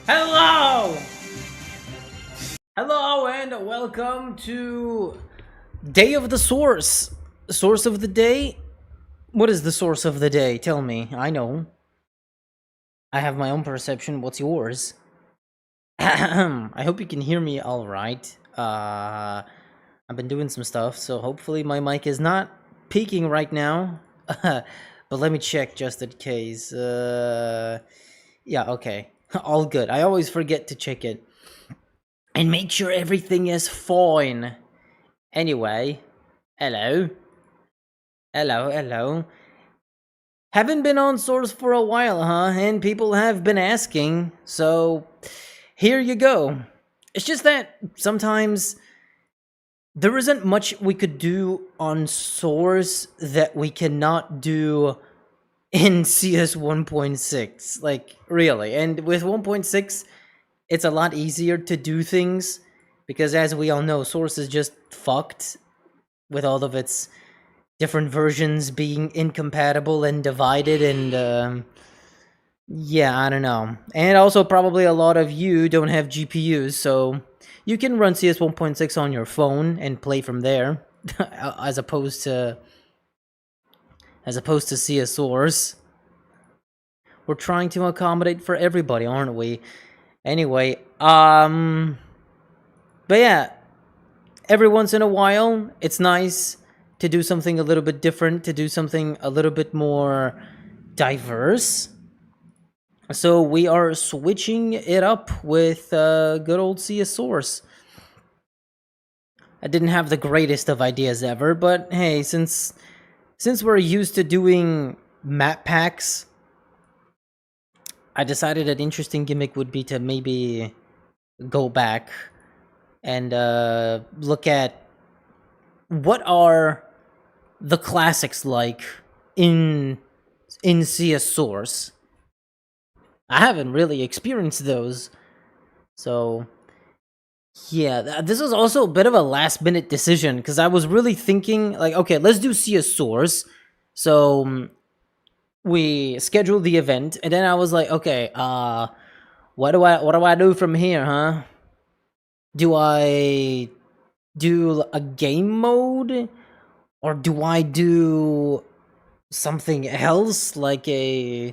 Hello! Hello and welcome to Day of the Source. Source of the day? What is the source of the day? Tell me. I know. I have my own perception. What's yours? I hope you can hear me alright. I've been doing some stuff, so hopefully my mic is not peaking right now. But let me check just in case. Yeah, okay. All good. I always forget to check it. And make sure everything is fine. Anyway, hello. Hello. Haven't been on Source for a while, huh? And people have been asking, so here you go. It's just that sometimes there isn't much we could do on Source that we cannot do in CS 1.6. Like, really. And with 1.6, it's a lot easier to do things because, as we all know, Source is just fucked with all of its different versions being incompatible and divided, and yeah, I don't know. And also, probably a lot of you don't have GPUs, so you can run CS 1.6 on your phone and play from there, as opposed to CS Source. We're trying to accommodate for everybody, aren't we? Anyway, but yeah, every once in a while, it's nice to do something a little bit different, to do something a little bit more diverse. So we are switching it up with good old CS Source. I didn't have the greatest of ideas ever, but hey, since we're used to doing map packs, I decided an interesting gimmick would be to maybe go back and look at what are the classics like in CS Source. I haven't really experienced those, so yeah, this was also a bit of a last minute decision because I was really thinking like, okay, let's do CS Source. So we scheduled the event, and then I was like, okay, what do I do from here, huh? Do I do a game mode, or do I do something else like a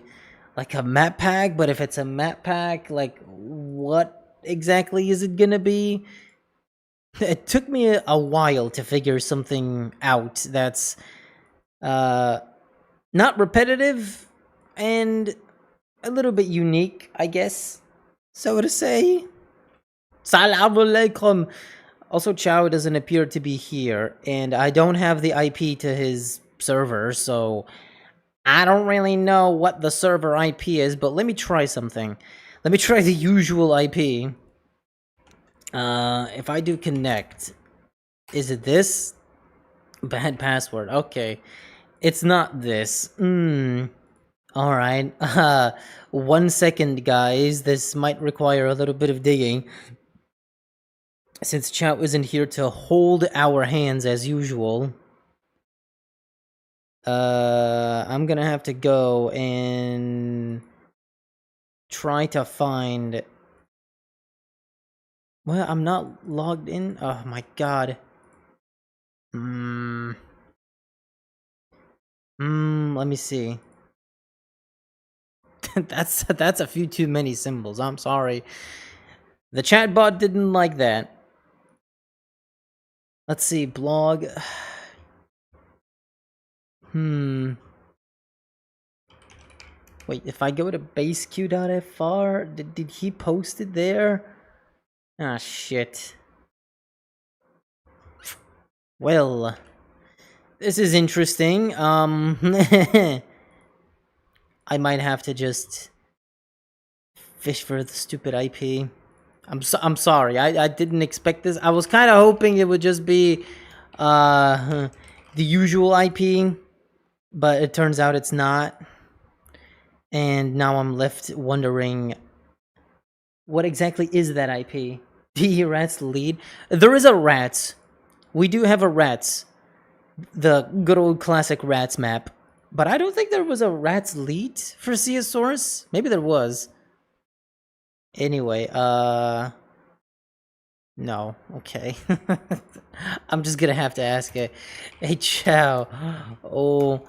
map pack? But if it's a map pack, like what exactly is it gonna be? It took me a while to figure something out that's not repetitive and a little bit unique, I guess, so to say. Salam alaikum. Also, Chow doesn't appear to be here, and I don't have the IP to his server, so I don't really know what the server IP is, but let me try something. Let me try the usual IP. If I do connect, is it this? Bad password. Okay. It's not this. Alright. 1 second, guys. This might require a little bit of digging, since Chow isn't here to hold our hands as usual. I'm gonna have to go and try to find... Well, I'm not logged in. Oh my god. Let me see. that's a few too many symbols. I'm sorry. The chatbot didn't like that. Let's see, blog. Wait, if I go to BASEQ.fr, did he post it there? Ah, shit. Well, this is interesting. I might have to just fish for the stupid IP. I'm sorry. I didn't expect this. I was kind of hoping it would just be the usual IP, but it turns out it's not. And now I'm left wondering, what exactly is that IP? The Rats lead? There is a Rats. We do have a Rats. The good old classic Rats map. But I don't think there was a Rats lead for CS Source. Maybe there was. Anyway, no, okay. I'm just gonna have to ask it. Hey, Chow. Oh,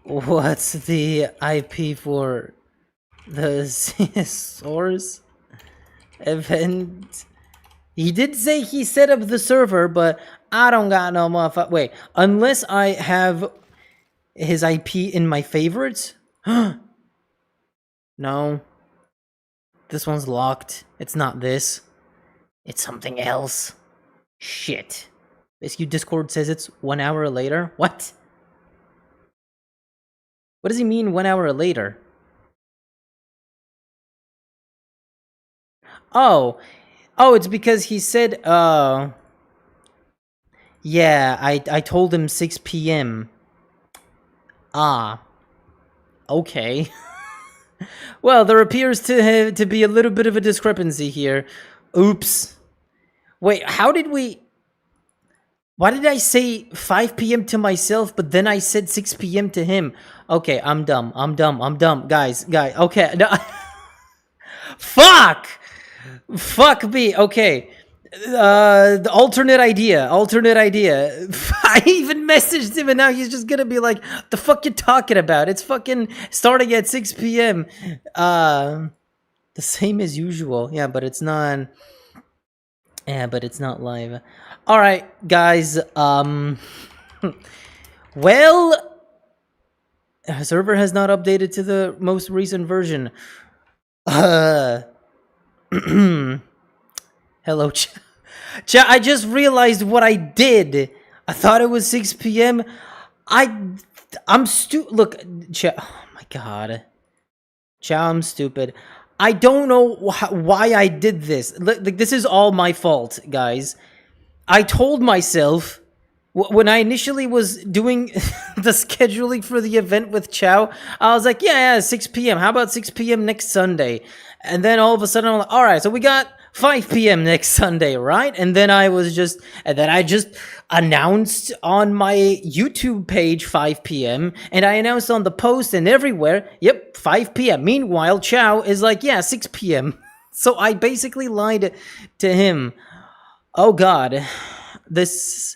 what's the IP for the Source event? He did say he set up the server, but I don't got no motherfucker. Wait, unless I have his IP in my favorites? No. This one's locked. It's not this. It's something else. Shit. BASEQ Discord says it's 1 hour later? What? What does he mean 1 hour later? Oh. Oh, it's because he said, yeah, I told him 6 p.m. Ah. Okay. Well, there appears to be a little bit of a discrepancy here. Oops. Wait, how did we... Why did I say 5 p.m. to myself, but then I said 6 p.m. to him? Okay, I'm dumb. Guys, okay. No. Fuck! Fuck me. Okay. The alternate idea. I even messaged him and now he's just gonna be like, the fuck you talking about? It's fucking starting at 6 p.m. The same as usual. Yeah, but it's not... Yeah, but it's not live. Alright, guys, well... server has not updated to the most recent version. Hello, chat. Chat, I just realized what I did. I thought it was 6 p.m. I'm look, chat. Oh my god. Chat, I'm stupid. I don't know why I did this. Like, this is all my fault, guys. I told myself when I initially was doing the scheduling for the event with Chow, I was like, yeah, 6 p.m. How about 6 p.m. next Sunday? And then all of a sudden I'm like, all right, so we got 5 p.m. next Sunday, right? And then I just announced on my YouTube page 5 p.m. and I announced on the post and everywhere, yep, 5 p.m. Meanwhile, Chow is like, yeah, 6 p.m. So I basically lied to him. Oh god, this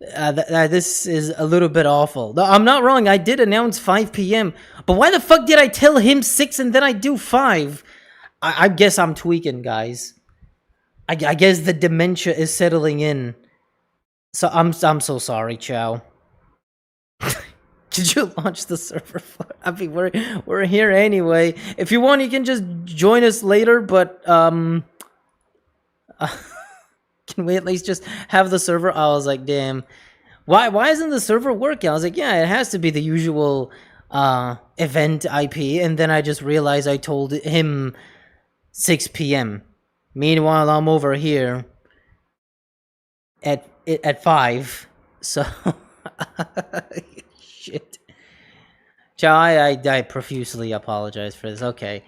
is a little bit awful. No, I'm not wrong, I did announce 5 p.m. But why the fuck did I tell him 6 and then I do 5? I guess I'm tweaking, guys. I guess the dementia is settling in. So I'm so sorry, Chow. Did you launch the server? I mean, we're here anyway. If you want, you can just join us later. But can we at least just have the server? I was like, damn. Why isn't the server working? I was like, yeah, it has to be the usual event IP. And then I just realized I told him 6 p.m. Meanwhile, I'm over here at 5. So shit. Chow, I profusely apologize for this. Okay.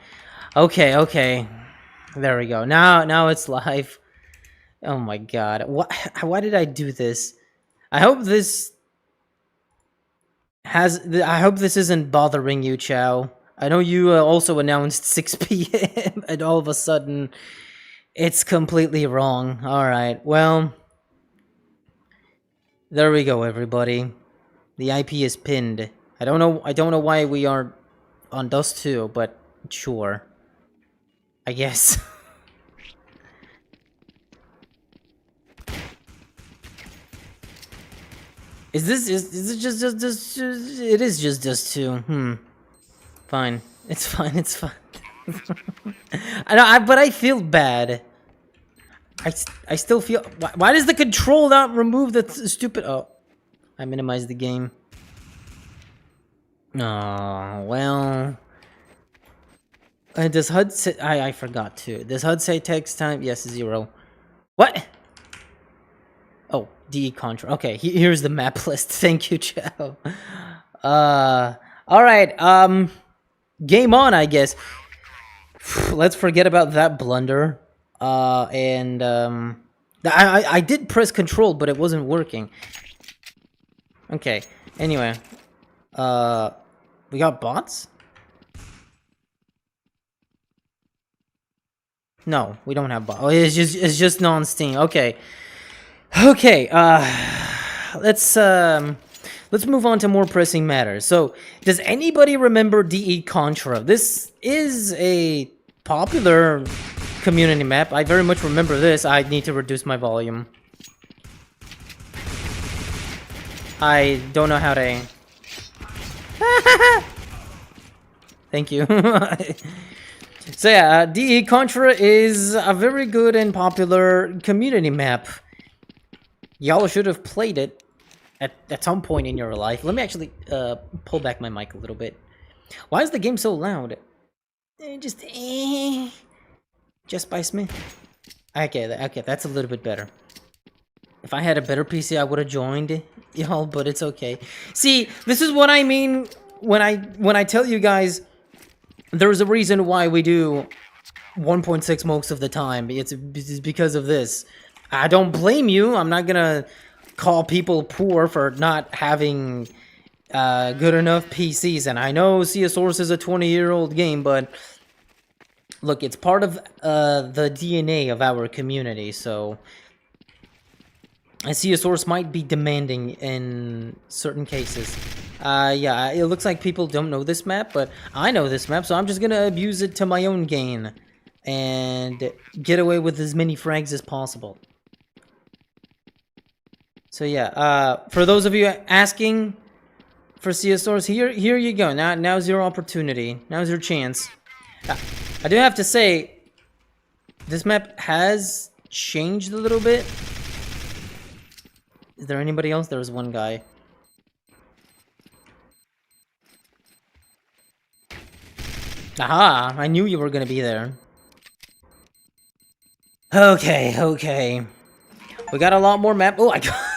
There we go. Now it's live. Oh my god. Why did I do this? I hope this isn't bothering you, Chow. I know you also announced 6 p.m. and all of a sudden it's completely wrong. Alright, well, there we go, everybody. The IP is pinned. I don't know why we are on Dust 2, but sure. I guess. Is it just it is just Dust 2. Fine. It's fine. But I feel bad. I still feel... Why does the control not remove the stupid... Oh. I minimized the game. Oh, well... does HUD say... I forgot to. Does HUD say text time? Yes, 0. What? Oh, DE control. Okay, here's the map list. Thank you, Chow. Alright, game on, I guess. Let's forget about that blunder. I did press control, but it wasn't working. Okay, anyway. We got bots? No, we don't have oh, it's just non-Steam. Okay. Okay, let's move on to more pressing matters. So, does anybody remember DE Contra? This is a popular community map. I very much remember this. I need to reduce my volume. I don't know how to... Thank you. So yeah, DE Contra is a very good and popular community map. Y'all should have played it at some point in your life. Let me actually pull back my mic a little bit. Why is the game so loud? Just by Smith. Okay, that's a little bit better. If I had a better PC, I would have joined y'all, but it's okay. See, this is what I mean when I tell you guys there's a reason why we do 1.6 most of the time. It's because of this. I don't blame you. I'm not gonna call people poor for not having good enough PCs. And I know Sea of Source is a 20-year-old game, but look, it's part of the DNA of our community. So, Sea of Source might be demanding in certain cases. Yeah, it looks like people don't know this map, but I know this map, so I'm just gonna abuse it to my own gain and get away with as many frags as possible. So yeah, for those of you asking for Sea of Source, here you go. Now's your opportunity. Now's your chance. I do have to say, this map has changed a little bit. Is there anybody else? There's one guy. Aha! I knew you were gonna be there. Okay. We got a lot more map. Oh,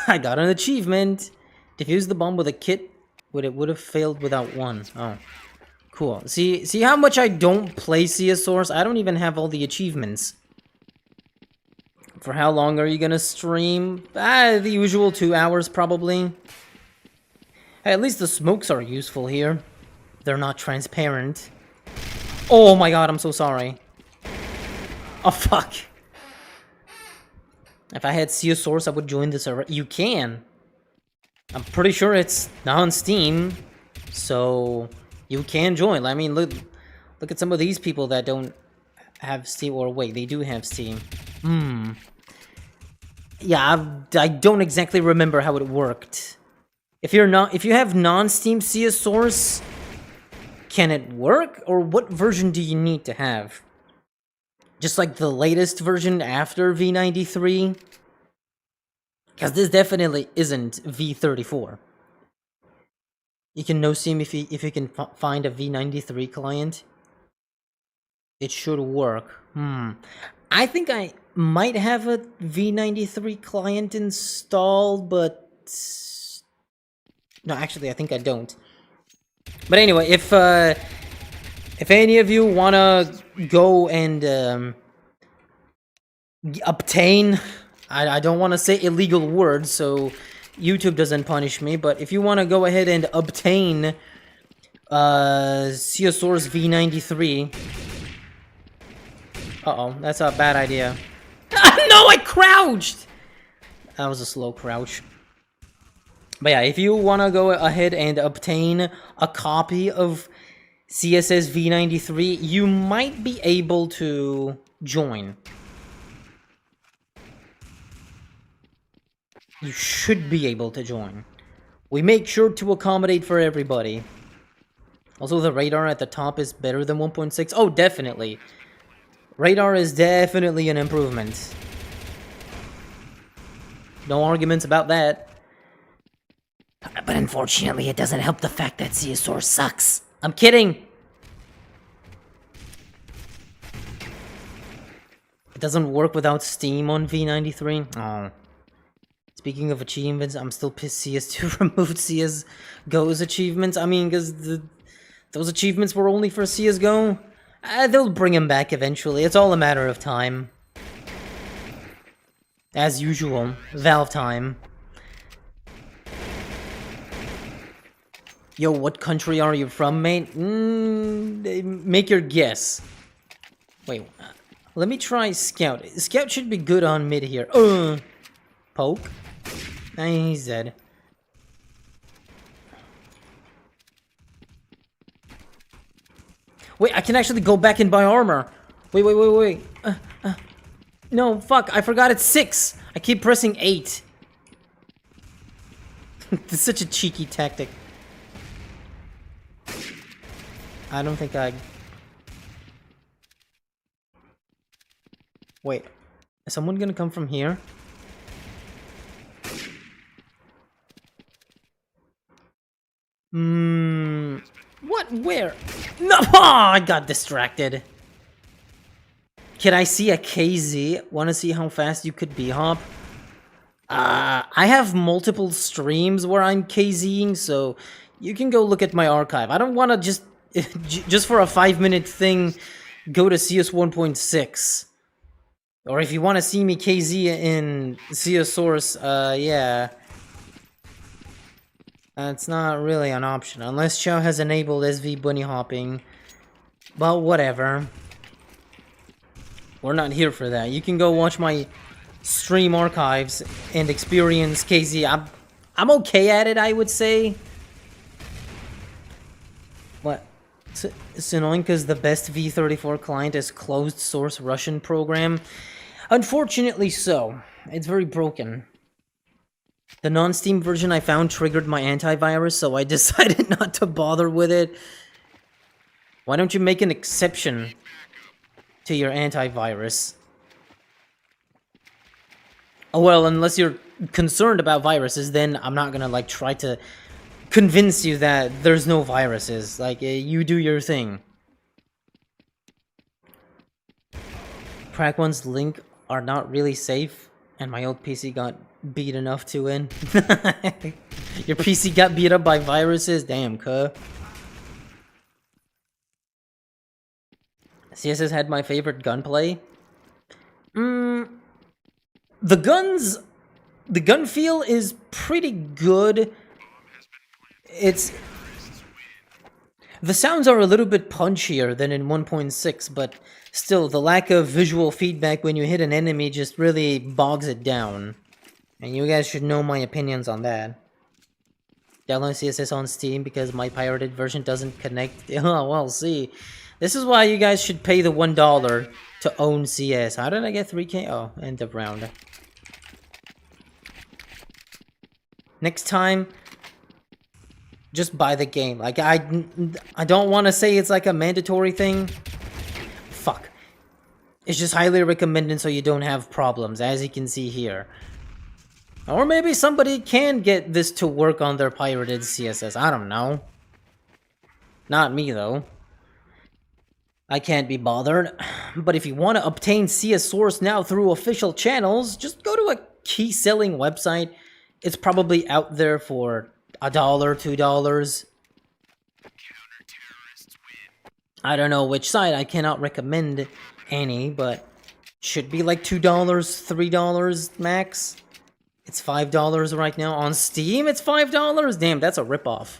I got an achievement. Defuse the bomb with a kit. It would have failed without one. Oh, cool. See how much I don't play Sea of Source? I don't even have all the achievements. For how long are you gonna stream? The usual 2 hours, probably. Hey, at least the smokes are useful here. They're not transparent. Oh my god, I'm so sorry. Oh, fuck. If I had Sea of Source, I would join this server. You can. I'm pretty sure it's non-Steam, so you can join. I mean, look at some of these people that don't have Steam, or wait, they do have Steam. Yeah, I don't exactly remember how it worked. If you have non-Steam Sea of Source, can it work, or what version do you need to have? Just like the latest version after V93? Because this definitely isn't V34. You can no Steam if you can find a V93 client. It should work. I think I might have a V93 client installed, but... No, actually, I think I don't. But anyway, if any of you wanna go and obtain, I don't want to say illegal words, so YouTube doesn't punish me, but if you want to go ahead and obtain Sea of Source V93... Uh-oh, that's a bad idea. No, I crouched! That was a slow crouch. But yeah, if you want to go ahead and obtain a copy of CSS V93, you might be able to join. You should be able to join. We make sure to accommodate for everybody. Also, the radar at the top is better than 1.6. Oh, definitely. Radar is definitely an improvement. No arguments about that. But unfortunately, it doesn't help the fact that Sea of Source sucks. I'm kidding! It doesn't work without Steam on V93? Oh. Speaking of achievements, I'm still pissed CS2 removed CSGO's achievements. I mean, because those achievements were only for CSGO. They'll bring them back eventually. It's all a matter of time. As usual, Valve time. Yo, what country are you from, mate? Make your guess. Wait, Let me try Scout. Scout should be good on mid here. Poke. Nah, he's dead. Wait, I can actually go back and buy armor. Wait. No, fuck, I forgot it's 6. I keep pressing 8. This is such a cheeky tactic. I don't think I... Wait, is someone gonna come from here? What? Where? No! Oh, I got distracted. Can I see a KZ? Wanna see how fast you could be, Hop? I have multiple streams where I'm KZing, so you can go look at my archive. I don't wanna just for a 5-minute thing go to CS 1.6. Or if you wanna see me KZ in CS Source, yeah. That's not really an option, unless Chow has enabled SV bunny hopping. But whatever. We're not here for that. You can go watch my stream archives and experience KZ. I'm okay at it, I would say. What? It's annoying because the best V34 client is closed source Russian program. Unfortunately so. It's very broken. The non-Steam version I found triggered my antivirus, so I decided not to bother with it. Why don't you make an exception to your antivirus? Oh well, unless you're concerned about viruses, then I'm not gonna like try to convince you that there's no viruses. Like, you do your thing. Crack ones link are not really safe, and my old PC got beat enough to win. Your PC got beat up by viruses? Damn, cuh. CSS had my favorite gunplay. The gun feel is pretty good. The sounds are a little bit punchier than in 1.6, but still, the lack of visual feedback when you hit an enemy just really bogs it down. And you guys should know my opinions on that. Download CSS on Steam because my pirated version doesn't connect. Oh, well, see. This is why you guys should pay the $1 to own CS. How did I get 3K? Oh, end of round. Next time, just buy the game. Like, I don't want to say it's like a mandatory thing. Fuck. It's just highly recommended so you don't have problems, as you can see here. Or maybe somebody can get this to work on their pirated CSS. I don't know. Not me, though. I can't be bothered. But if you want to obtain CS Source now through official channels, just go to a key-selling website. It's probably out there for $1, $2. I don't know which site. I cannot recommend any, but should be like $2, $3 max. It's $5 right now. On Steam, it's $5? Damn, that's a ripoff.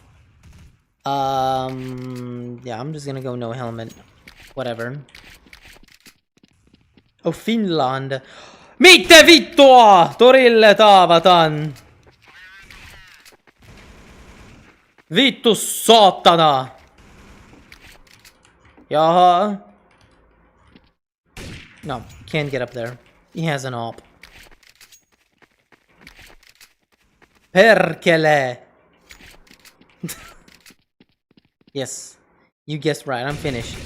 Yeah, I'm just gonna go no helmet. Whatever. Oh, Finland. Mitte vittua! Torille taavataan! Vittu saatana! Jaha. No, can't get up there. He has an op. Perkele! Yes, you guessed right, I'm finished.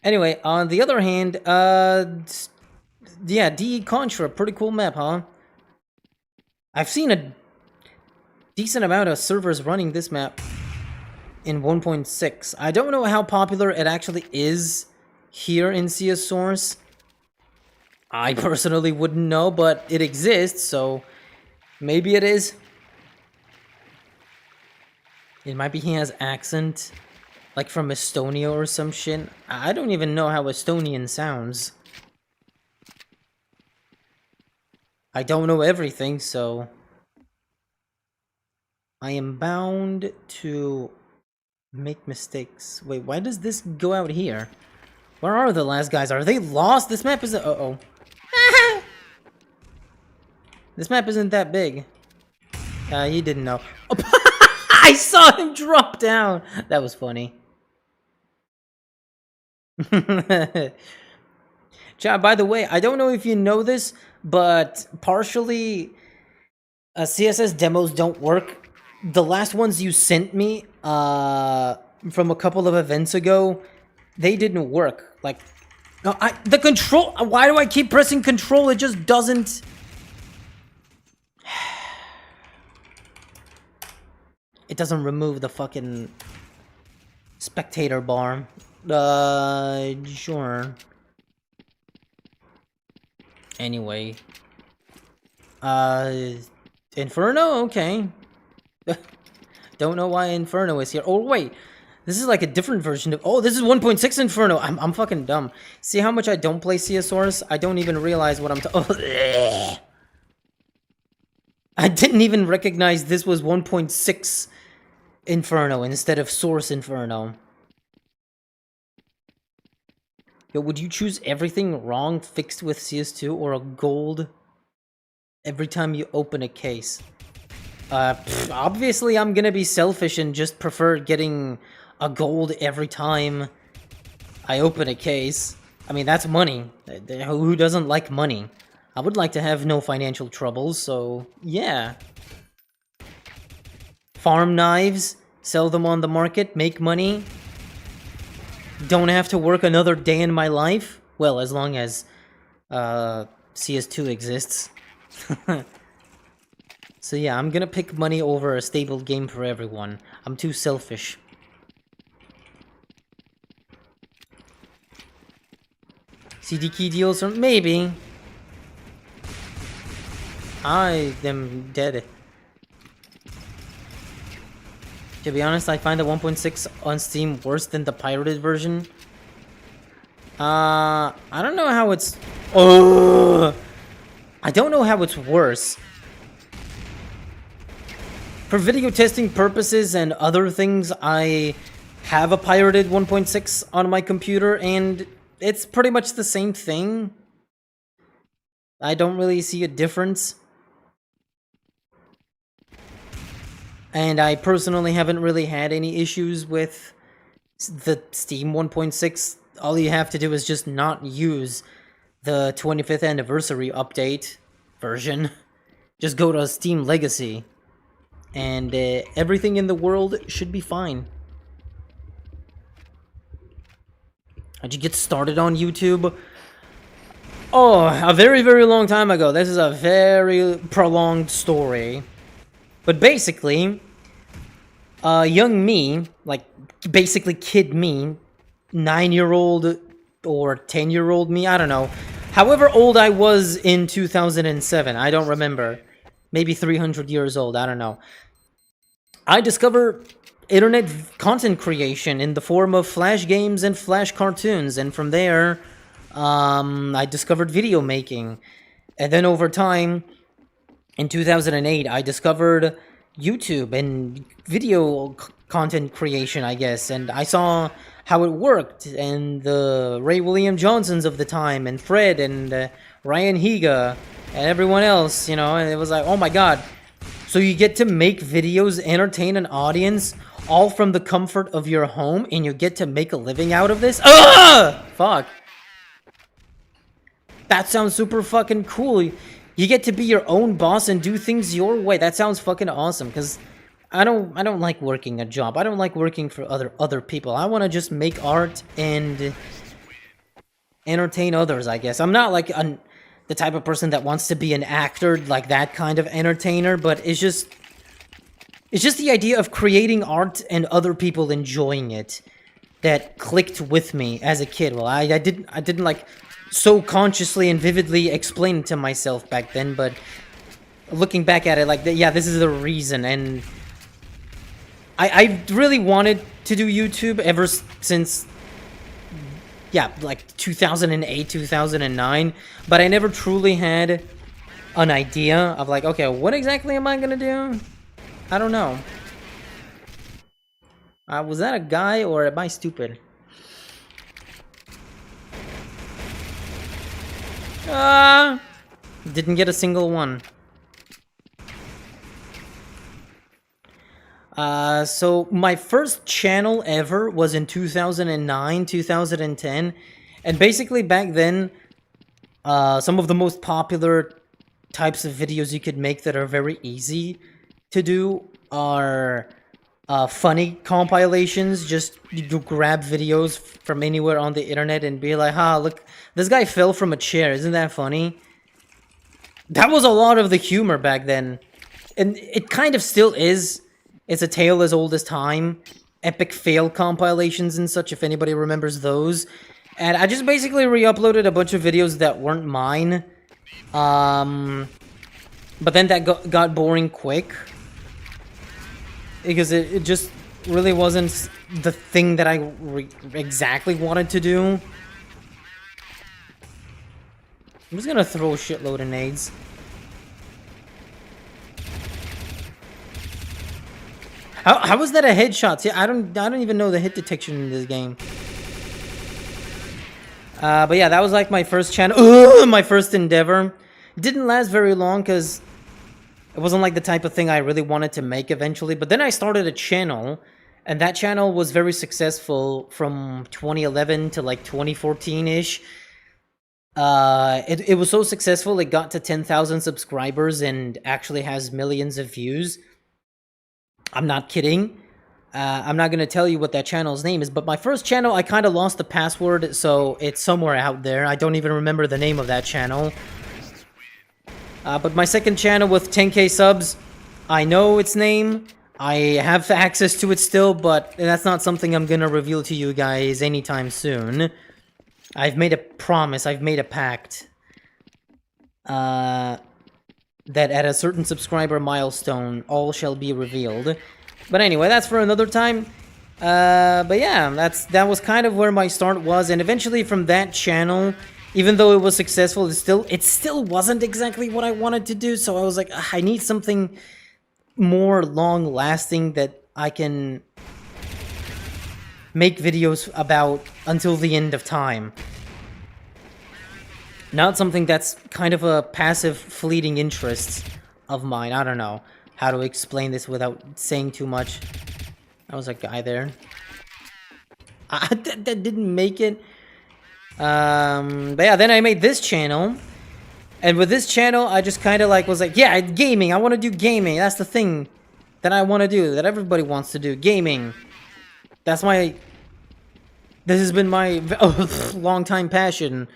Anyway, on the other hand, yeah, DE Contra, pretty cool map, huh? I've seen a decent amount of servers running this map in 1.6. I don't know how popular it actually is here in CS Source. I personally wouldn't know, but it exists, so maybe it is. It might be he has accent, like from Estonia or some shit. I don't even know how Estonian sounds. I don't know everything, so I am bound to Make mistakes. Wait, why does this go out here? Where are the last guys? Are they lost? This map isn't... Uh-oh. This map isn't that big. He didn't know. I saw him drop down! That was funny. Chat, by the way, I don't know if you know this, but partially CSS demos don't work. The last ones you sent me from a couple of events ago, they didn't work. Like, no, the control. Why do I keep pressing control? It just doesn't. It doesn't remove the fucking spectator bar. Sure. Anyway. Inferno? Okay. Don't know why Inferno is here. Oh, wait. This is like a different version of... Oh, this is 1.6 Inferno. I'm fucking dumb. See how much I don't play Source? I don't even realize what I'm... Oh, I didn't even recognize this was 1.6 Inferno instead of Source Inferno. Yo, would you choose everything wrong fixed with CS2 or a gold every time you open a case? Obviously I'm gonna be selfish and just prefer getting a gold every time I open a case. I mean, that's money. Who doesn't like money? I would like to have no financial troubles, so yeah. Farm knives, sell them on the market, make money. Don't have to work another day in my life. Well, as long as CS2 exists. So yeah, I'm gonna pick money over a stable game for everyone. I'm too selfish. CD key deals, or maybe. I am dead. To be honest, I find the 1.6 on Steam worse than the pirated version. I don't know how it's... Oh! I don't know how it's worse. For video testing purposes and other things, I have a pirated 1.6 on my computer, and it's pretty much the same thing. I don't really see a difference. And I personally haven't really had any issues with the Steam 1.6. All you have to do is just not use the 25th anniversary update version. Just go to Steam Legacy. And everything in the world should be fine. How'd you get started on YouTube? Oh, a very, very long time ago. This is a very prolonged story. But basically, young me, like, basically kid me, 9-year-old or 10-year-old me, I don't know. However old I was in 2007, I don't remember. Maybe 300 years old, I don't know. I discovered internet content creation in the form of Flash games and Flash cartoons, and from there, I discovered video making. And then over time... In 2008, I discovered YouTube and video content creation, I guess, and I saw how it worked, and the Ray William Johnsons of the time, and Fred, and Ryan Higa, and everyone else, you know, and it was like, oh my god. So you get to make videos, entertain an audience, all from the comfort of your home, and you get to make a living out of this? Ugh! Fuck. That sounds super fucking cool. You get to be your own boss and do things your way. That sounds fucking awesome, because I don't like working a job. I don't like working for other people. I want to just make art and entertain others, I guess. I'm not like the type of person that wants to be an actor, like that kind of entertainer, but it's just the idea of creating art and other people enjoying it that clicked with me as a kid. Well, I didn't like so consciously and vividly explain it to myself back then, but looking back at it, like, yeah, this is the reason. And I really wanted to do YouTube ever since, yeah, like 2008, 2009, but I never truly had an idea of like, okay, what exactly am I gonna do? I don't know. Was that a guy or am I stupid? Didn't get a single one. So my first channel ever was in 2009, 2010. And basically back then, some of the most popular types of videos you could make that are very easy to do are funny compilations. Just you grab videos from anywhere on the internet and be like, "Ha, look, this guy fell from a chair. Isn't that funny?" That was a lot of the humor back then. And it kind of still is. It's a tale as old as time. Epic fail compilations and such, if anybody remembers those. And I just basically re-uploaded a bunch of videos that weren't mine. But then that got boring quick. Because it just really wasn't the thing that I exactly wanted to do. I'm just gonna throw a shitload of nades. How was that a headshot? See, I don't even know the hit detection in this game. But yeah, that was like my first channel, my first endeavor. It didn't last very long because it wasn't like the type of thing I really wanted to make eventually. But then I started a channel, and that channel was very successful from 2011 to like 2014-ish. It was so successful, it got to 10,000 subscribers and actually has millions of views. I'm not kidding. I'm not going to tell you what that channel's name is, but my first channel, I kind of lost the password, so it's somewhere out there. I don't even remember the name of that channel. But my second channel with 10k subs, I know its name. I have access to it still, but that's not something I'm going to reveal to you guys anytime soon. I've made a promise, I've made a pact. That at a certain subscriber milestone, all shall be revealed. But anyway, that's for another time. But yeah, that was kind of where my start was, and eventually from that channel, even though it was successful, it still wasn't exactly what I wanted to do. So I was like, I need something more long-lasting that I can make videos about until the end of time. Not something that's kind of a passive, fleeting interest of mine. I don't know how to explain this without saying too much. That was a guy there. That didn't make it. But yeah, then I made this channel. And with this channel, I just kind of like was like, yeah, gaming. I want to do gaming. That's the thing that I want to do, that everybody wants to do. Gaming. This has been my long time passion.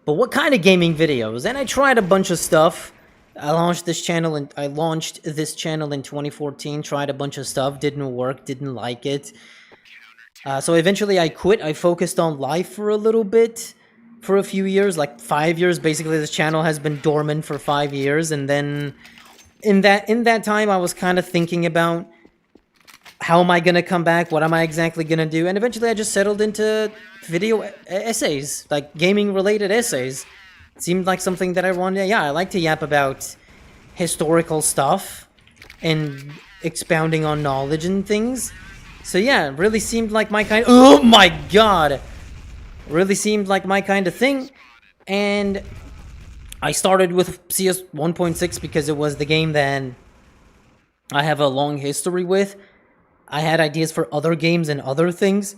But what kind of gaming videos? And I tried a bunch of stuff. I launched this channel in 2014. Tried a bunch of stuff. Didn't work. Didn't like it. So eventually I quit. I focused on life for a little bit. For a few years. Like 5 years. Basically this channel has been dormant for 5 years. And then in that time I was kind of thinking about how am I going to come back? What am I exactly going to do? And eventually I just settled into video essays, like gaming-related essays. It seemed like something that I wanted. Yeah, I like to yap about historical stuff and expounding on knowledge and things. So yeah, it really seemed like my kind. Oh my god! Really seemed like my kind of thing. And I started with CS 1.6 because it was the game that I have a long history with. I had ideas for other games and other things,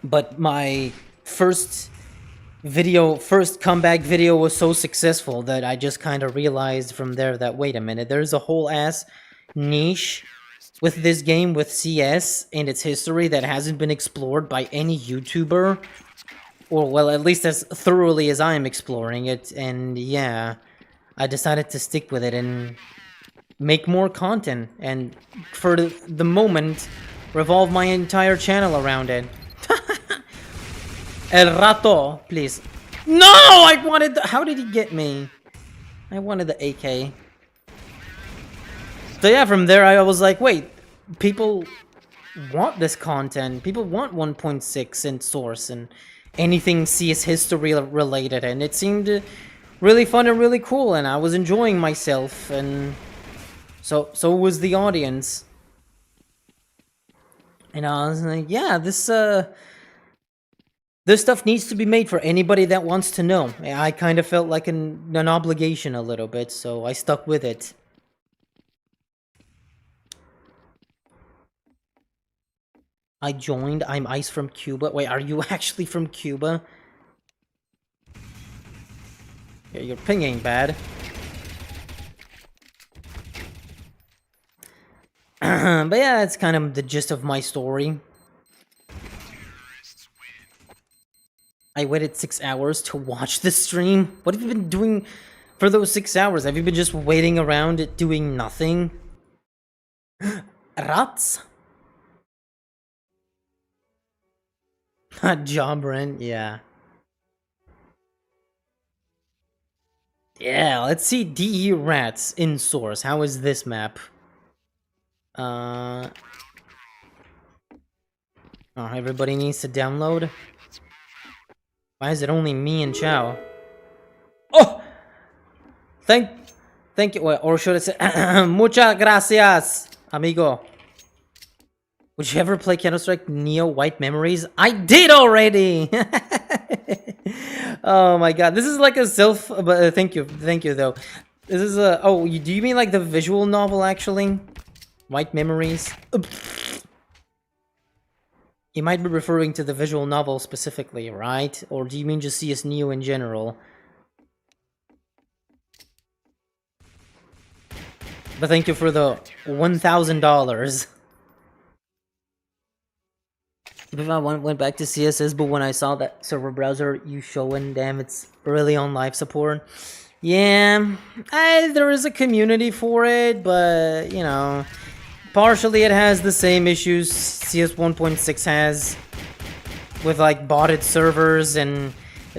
but my first comeback video was so successful that I just kind of realized from there that, wait a minute, there's a whole ass niche with this game, with CS and its history, that hasn't been explored by any YouTuber, or well, at least as thoroughly as I'm exploring it. And yeah, I decided to stick with it and make more content, and for the moment, revolve my entire channel around it. El Rato, please. No! I wanted the... How did he get me? I wanted the AK. So yeah, from there I was like, wait, people want this content. People want 1.6 and Source and anything CS history related, and it seemed really fun and really cool, and I was enjoying myself, and so was the audience. And I was like, yeah, this stuff needs to be made for anybody that wants to know. I kind of felt like an obligation a little bit, so I stuck with it. I joined. I'm Ice from Cuba. Wait, are you actually from Cuba? Yeah, your ping ain't bad. But yeah, that's kind of the gist of my story. I waited 6 hours to watch the stream. What have you been doing for those 6 hours? Have you been just waiting around doing nothing? Rats? Job rent, yeah. Yeah, let's see DE rats in source. How is this map? Oh, everybody needs to download? Why is it only me and Chow? Oh! Thank you, or should I say, muchas gracias, amigo. Would you ever play Counter-Strike Neo White Memories? I did already! Oh my god, this is like a self, but thank you though. This is a, oh, do you mean like the visual novel actually? White Memories? You might be referring to the visual novel specifically, right? Or do you mean just CS Neo in general? But thank you for the $1,000. If I went back to CSS, but when I saw that server browser you showing, damn, it's really on live support. Yeah, there is a community for it, but, you know, partially it has the same issues CS 1.6 has with, like, botted servers and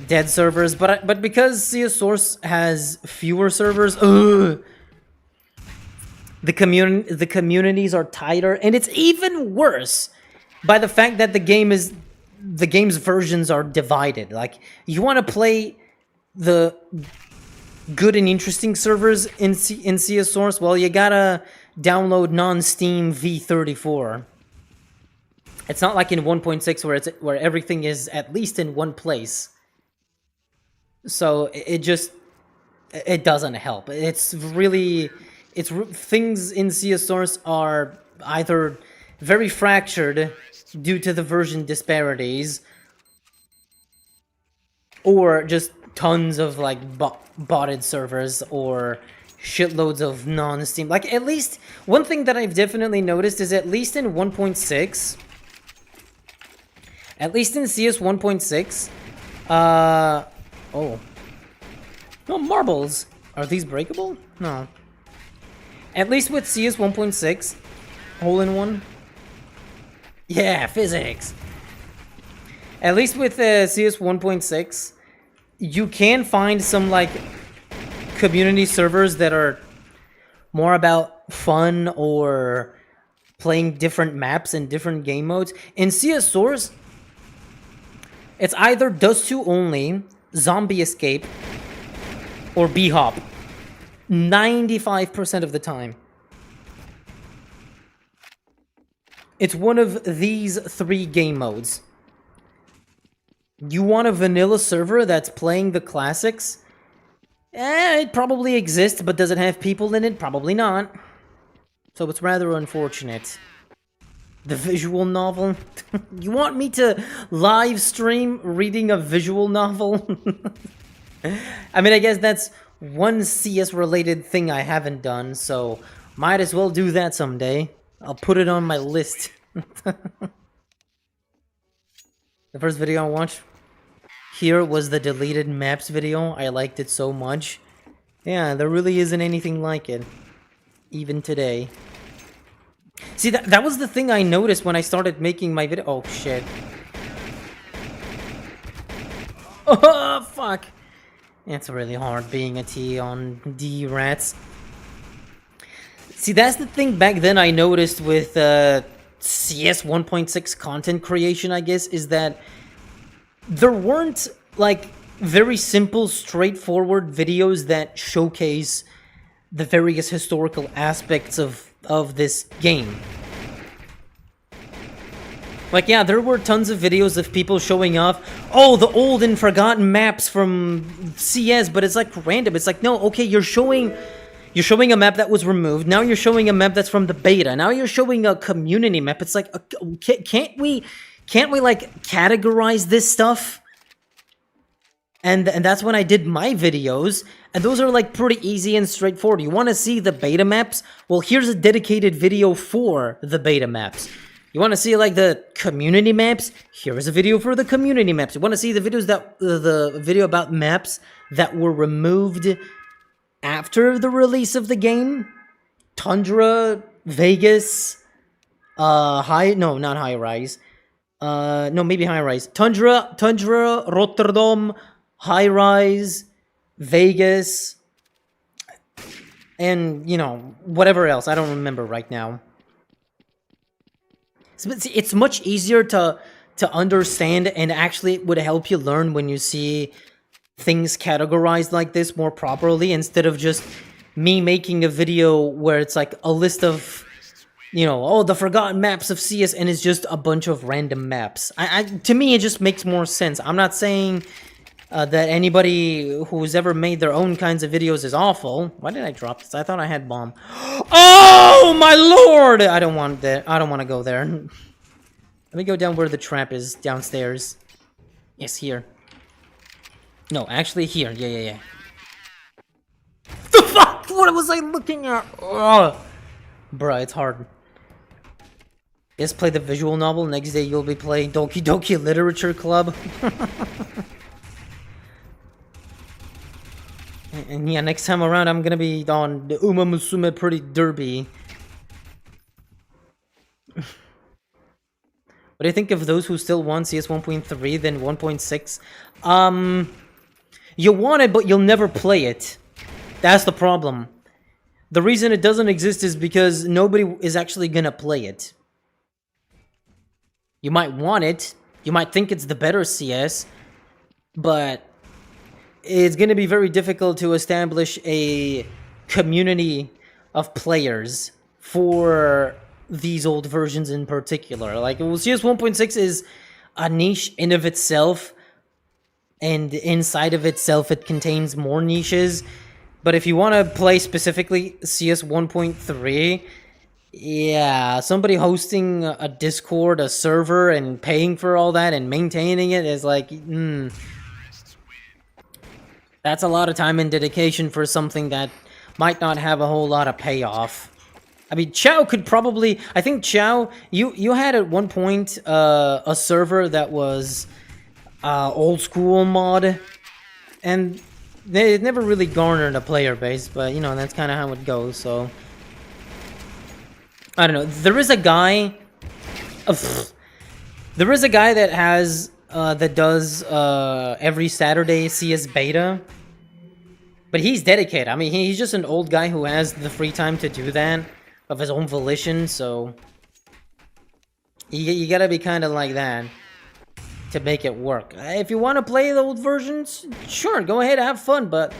dead servers, but because CS Source has fewer servers, the communities are tighter, and it's even worse by the fact that the game's versions are divided. Like, you want to play the good and interesting servers in CS Source, well, you gotta download non-Steam v34. It's not like in 1.6 where everything is at least in one place. So it doesn't help. It's really, things in CS Source are either very fractured due to the version disparities, or just tons of like botted servers or shitloads of non-Steam. Like, at least one thing that I've definitely noticed is, at least in 1.6, at least in CS 1.6, oh no, marbles, are these breakable? No. At least with CS 1.6 hole-in-one, yeah, physics. At least with CS 1.6, you can find some, like, community servers that are more about fun or playing different maps and different game modes. In CS Source, it's either Dust 2 only, Zombie Escape, or B-Hop. 95% of the time. It's one of these 3 game modes. You want a vanilla server that's playing the classics? It probably exists, but does it have people in it? Probably not. So it's rather unfortunate. The visual novel? You want me to live stream reading a visual novel? I mean, I guess that's one CS-related thing I haven't done, so might as well do that someday. I'll put it on my list. The first video I watched here was the deleted maps video. I liked it so much. Yeah, there really isn't anything like it, even today. See, that was the thing I noticed when I started making my video. Oh, shit. Oh, fuck. It's really hard being a T on D rats. See, that's the thing back then I noticed with CS 1.6 content creation, I guess, is that there weren't, like, very simple, straightforward videos that showcase the various historical aspects of this game. Like, yeah, there were tons of videos of people showing off, oh, the old and forgotten maps from CS, but it's like random. It's like, no, okay, you're showing a map that was removed. Now you're showing a map that's from the beta. Now you're showing a community map. It's like, can't we like categorize this stuff? And that's when I did my videos, and those are like pretty easy and straightforward. You want to see the beta maps? Well, here's a dedicated video for the beta maps. You want to see like the community maps? Here is a video for the community maps. You want to see the videos that the video about maps that were removed after the release of the game? Tundra, Vegas, not High Rise. No, maybe High Rise. Tundra, Rotterdam, High Rise, Vegas, and, you know, whatever else. I don't remember right now. It's much easier to understand, and actually it would help you learn when you see things categorized like this more properly, instead of just me making a video where it's like a list of, you know, oh, the forgotten maps of CS, and it's just a bunch of random maps. To me, it just makes more sense. I'm not saying that anybody who's ever made their own kinds of videos is awful. Why did I drop this? I thought I had bomb. Oh my lord! I don't want that. I don't want to go there. Let me go down where the trap is, downstairs. Yes, here. No, actually here. Yeah. The fuck? What was I looking at? Ugh. Bruh, it's hard. Yes, play the visual novel. Next day you'll be playing Doki Doki Literature Club. And yeah, next time around I'm gonna be on the Uma Musume Pretty Derby. What do you think of those who still want CS 1.3 than 1.6? You want it, but you'll never play it. That's the problem. The reason it doesn't exist is because nobody is actually gonna play it. You might want it, you might think it's the better CS, but it's gonna be very difficult to establish a community of players for these old versions in particular. Like, well, CS 1.6 is a niche in of itself, and inside of itself it contains more niches. But if you want to play specifically CS 1.3, yeah, somebody hosting a Discord, a server, and paying for all that and maintaining it is like, that's a lot of time and dedication for something that might not have a whole lot of payoff. I mean, Chow could probably... I think Chow, you had at one point a server that was old school mod, and it never really garnered a player base, but, you know, that's kind of how it goes, so... I don't know. There is a guy... there is a guy that has... that does every Saturday CS beta. But he's dedicated. I mean, he's just an old guy who has the free time to do that of his own volition, so... You gotta be kind of like that to make it work. If you want to play the old versions, sure, go ahead, have fun, but...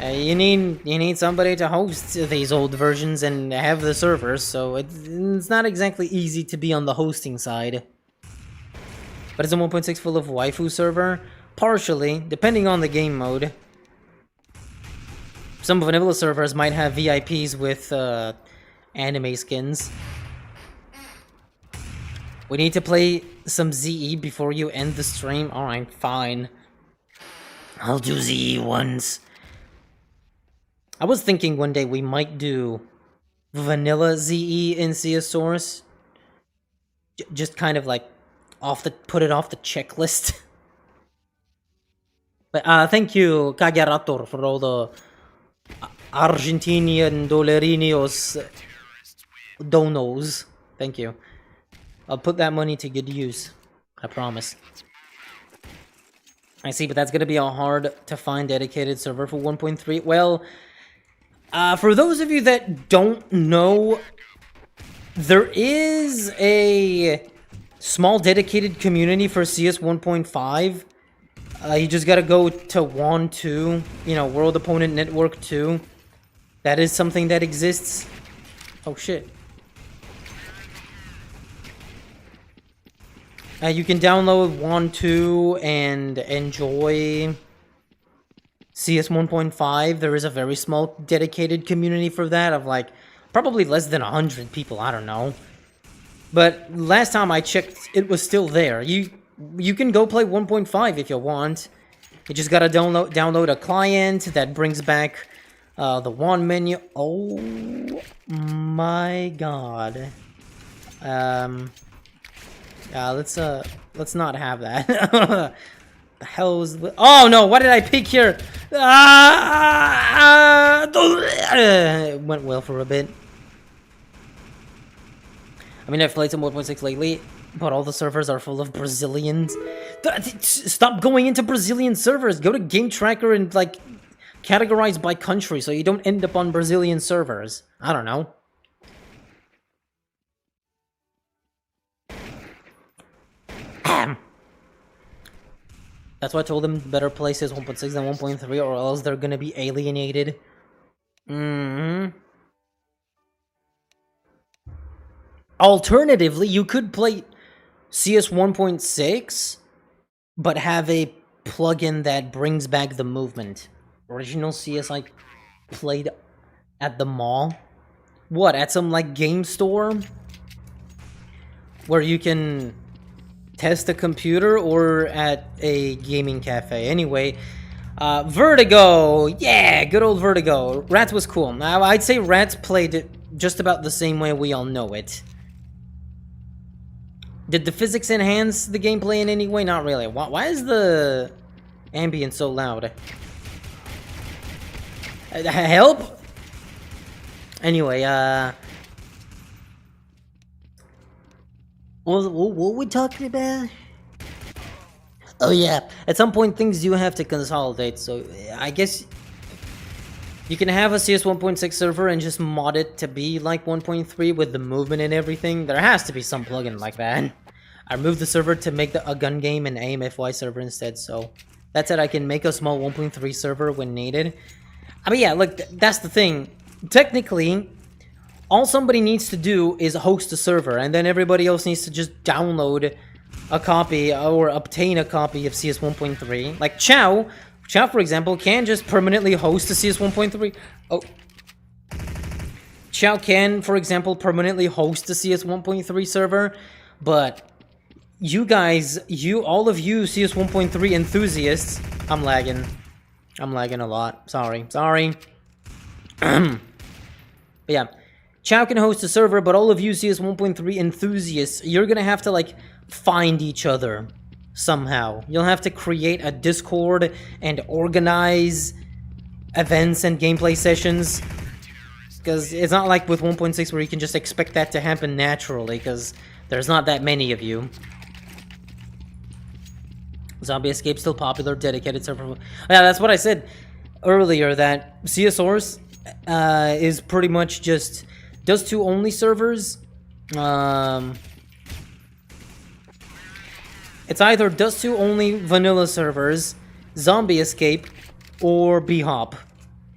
you need somebody to host these old versions and have the servers, so it's not exactly easy to be on the hosting side. But is a 1.6 full of waifu server? Partially, depending on the game mode. Some vanilla servers might have VIPs with anime skins. We need to play some ZE before you end the stream? Alright, fine. I'll do ZE once. I was thinking one day we might do vanilla ZE in CS Source. Just kind of like put it off the checklist. But thank you, Kagarator, for all the Argentinian dolarinos donos. Thank you. I'll put that money to good use. I promise. I see, but that's gonna be a hard to find dedicated server for 1.3. Well, for those of you that don't know, there is a small dedicated community for CS 1.5. You just gotta go to WON 2, you know, World Opponent Network 2. That is something that exists. Oh shit. You can download 1.2 and enjoy CS 1.5. There is a very small dedicated community for that of like probably less than 100 people. I don't know. But last time I checked, it was still there. You can go play 1.5 if you want. You just gotta download a client that brings back the one menu. Oh my god. Yeah, let's not have that. The hell was... Oh no, what did I pick here? It went well for a bit. I mean, I've played some 1.6 lately, but all the servers are full of Brazilians. Stop going into Brazilian servers. Go to Game Tracker and, like, categorize by country so you don't end up on Brazilian servers. I don't know. That's why I told them better play CS 1.6 than 1.3 or else they're gonna be alienated. Alternatively, you could play CS 1.6, but have a plugin that brings back the movement. Original CS I played at the mall. What, at some, like, game store? Where you can test a computer, or at a gaming cafe? Anyway, Vertigo! Yeah, good old Vertigo. Rats was cool. Now, I'd say Rats played it just about the same way we all know it. Did the physics enhance the gameplay in any way? Not really. Why is the ambient so loud? Help? Anyway, what were we talking about? Oh yeah, at some point things do have to consolidate, so I guess you can have a CS 1.6 server and just mod it to be like 1.3 with the movement and everything. There has to be some plugin like that. I removed the server to make a gun game and AMFY server instead, so that said, I can make a small 1.3 server when needed. I mean, yeah, look, that's the thing. Technically, all somebody needs to do is host a server, and then everybody else needs to just download a copy or obtain a copy of CS 1.3. Like Chow, for example, can just permanently host a CS 1.3. Oh. Chow can, for example, permanently host a CS 1.3 server, but you guys, all of you CS 1.3 enthusiasts, I'm lagging a lot. Sorry. But yeah. Chow can host a server, but all of you CS 1.3 enthusiasts, you're gonna have to, like, find each other somehow. You'll have to create a Discord and organize events and gameplay sessions. Because it's not like with 1.6 where you can just expect that to happen naturally, because there's not that many of you. Zombie Escape's still popular, dedicated server. Yeah, that's what I said earlier, that CS Source is pretty much just does 2 only servers. It's either does 2 only vanilla servers, Zombie Escape, or B-Hop.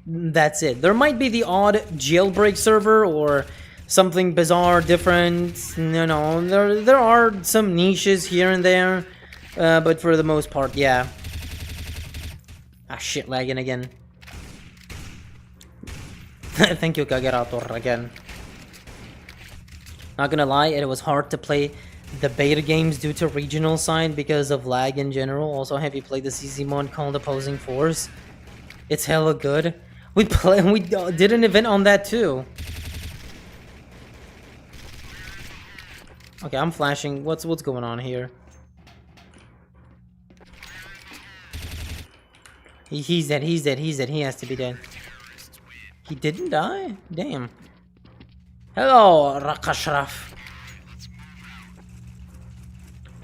That's it. There might be the odd jailbreak server or something bizarre, different. There are some niches here and there, but for the most part, yeah. Ah, shit, lagging again. Thank you, Kagerator, again. Not gonna lie, it was hard to play the beta games due to regional side because of lag in general. Also, have you played the CC mod called Opposing Force? It's hella good. We did an event on that too. Okay, I'm flashing. What's going on here? He's dead. He has to be dead. He didn't die? Damn. Hello, Rakashraf.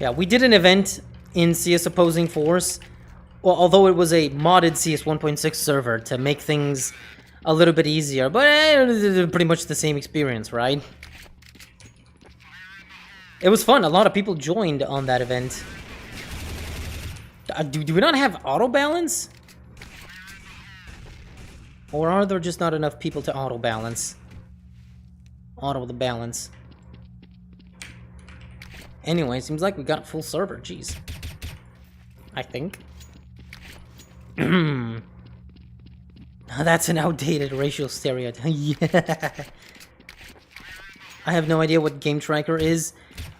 Yeah, we did an event in CS Opposing Force. Well, although it was a modded CS 1.6 server to make things a little bit easier, but pretty much the same experience, right? It was fun. A lot of people joined on that event. Do we not have auto balance? Or are there just not enough people to auto balance? Auto the balance. Anyway, seems like we got a full server. Jeez. I think. That's an outdated racial stereotype. Yeah. I have no idea what Game Tracker is.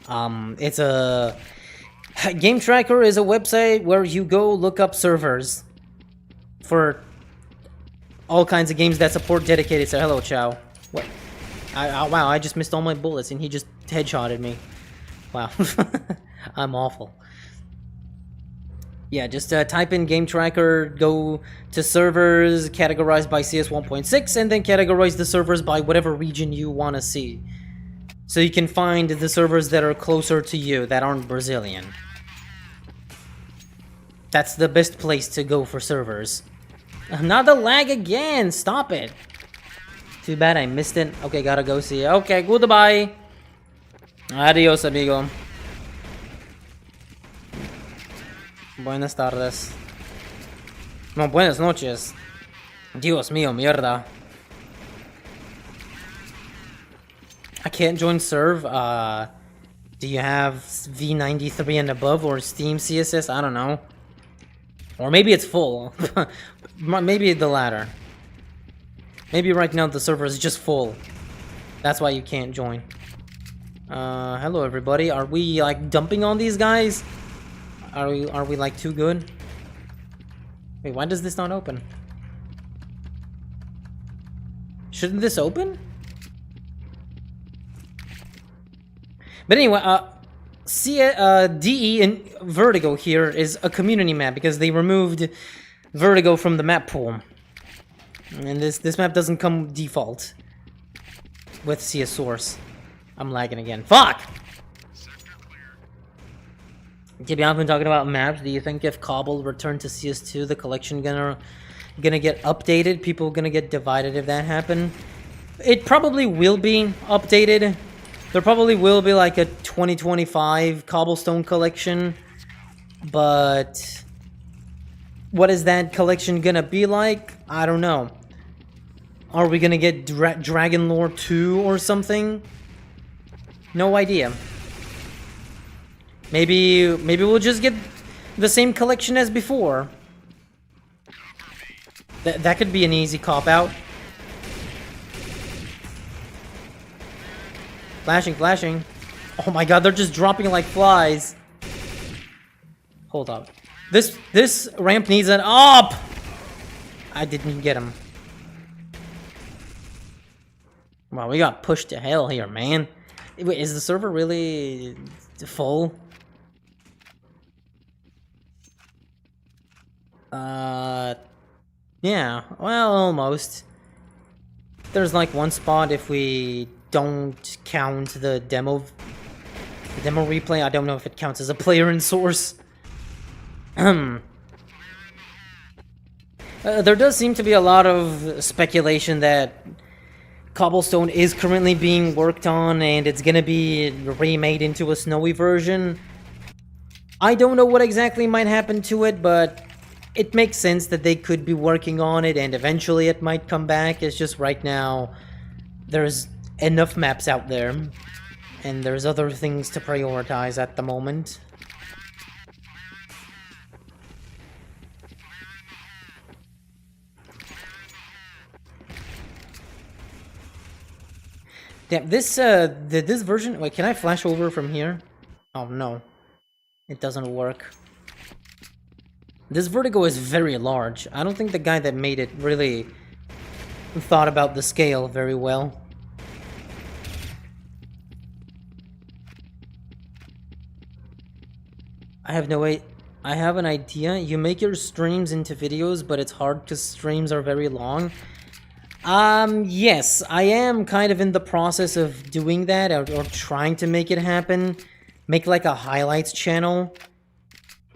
It's a... Game Tracker is a website where you go look up servers for all kinds of games that support dedicated... So, hello, Chow. What? Wow, I just missed all my bullets and he just headshotted me. Wow. I'm awful. Yeah, just type in Game Tracker, go to servers, categorized by CS 1.6, and then categorize the servers by whatever region you want to see. So you can find the servers that are closer to you, that aren't Brazilian. That's the best place to go for servers. Another lag again! Stop it! Too bad I missed it. Okay, gotta go see it. Okay, goodbye! Adios, amigo. Buenas tardes. No, buenas noches. Dios mío, mierda. I can't join serve. Do you have V93 and above or Steam CSS? I don't know. Or maybe it's full. Maybe the latter. Maybe right now the server is just full. That's why you can't join. Hello everybody. Are we like dumping on these guys? Are we like too good? Wait, why does this not open? Shouldn't this open? But anyway, DE and Vertigo here is a community map because they removed Vertigo from the map pool. And this map doesn't come default with CS Source. I'm lagging again. Fuck! Gibby, I've been talking about maps. Do you think if Cobble returned to CS2, the collection gonna get updated? People gonna get divided if that happened? It probably will be updated. There probably will be like a 2025 Cobblestone collection. But what is that collection gonna be like? I don't know. Are we gonna get Dragon Lore 2 or something? No idea. Maybe we'll just get the same collection as before. That could be an easy cop-out. Flashing, flashing. Oh my god, they're just dropping like flies. Hold up. This ramp needs an up! I didn't get him. Wow, we got pushed to hell here, man. Wait, is the server really full? Yeah, well, almost. There's like one spot if we don't count the demo replay. I don't know if it counts as a player in Source. There does seem to be a lot of speculation that Cobblestone is currently being worked on and it's gonna be remade into a snowy version. I don't know what exactly might happen to it, but it makes sense that they could be working on it and eventually it might come back. It's just right now there's enough maps out there and there's other things to prioritize at the moment. Damn, this version... Wait, can I flash over from here? Oh, no. It doesn't work. This Vertigo is very large. I don't think the guy that made it really thought about the scale very well. I have no way... I have an idea. You make your streams into videos, but it's hard because streams are very long. Yes, I am kind of in the process of doing that, or trying to make it happen. Make like a highlights channel.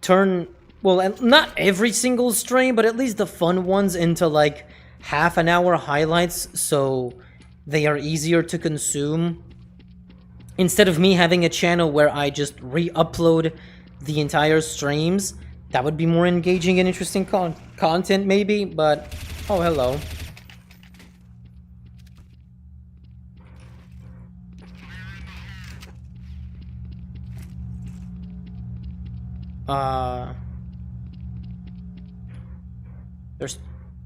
Turn, well, not every single stream, but at least the fun ones into like half-an-hour highlights, so they are easier to consume. Instead of me having a channel where I just re-upload the entire streams, that would be more engaging and interesting content maybe, but... Oh, hello. Uh...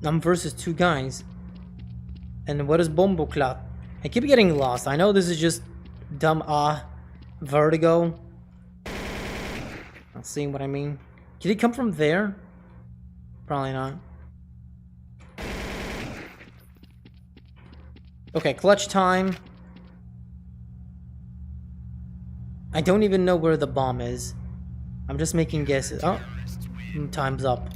I'm versus 2 guys. And what is Bomboclat? I keep getting lost. I know this is just dumb vertigo. See what I mean? Did he come from there? Probably not. Okay, clutch time. I don't even know where the bomb is. I'm just making guesses. Oh, time's up.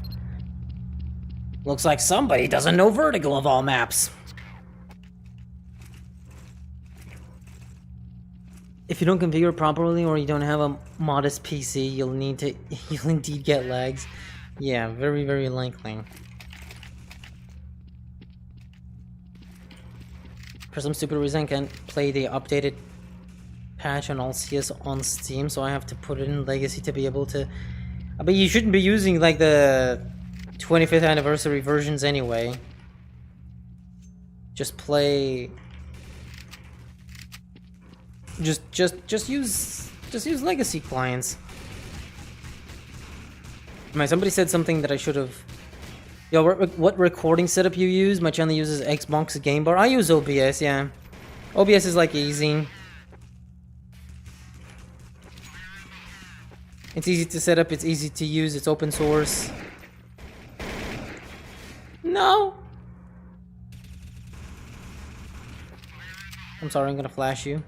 Looks like somebody doesn't know vertigo of all maps. If you don't configure properly or you don't have a modest PC, you'll indeed get lags. Yeah, very, very likely. For some stupid reason, I can't play the updated patch on all CS on Steam, so I have to put it in Legacy to be able to... But you shouldn't be using, like, the 25th anniversary versions anyway. Just play... Just use Legacy clients. Somebody said something that I should have... Yo, what recording setup you use? My channel uses Xbox Game Bar. I use OBS, yeah. OBS is like easy. It's easy to set up, it's easy to use, it's open source. No! I'm sorry, I'm gonna flash you.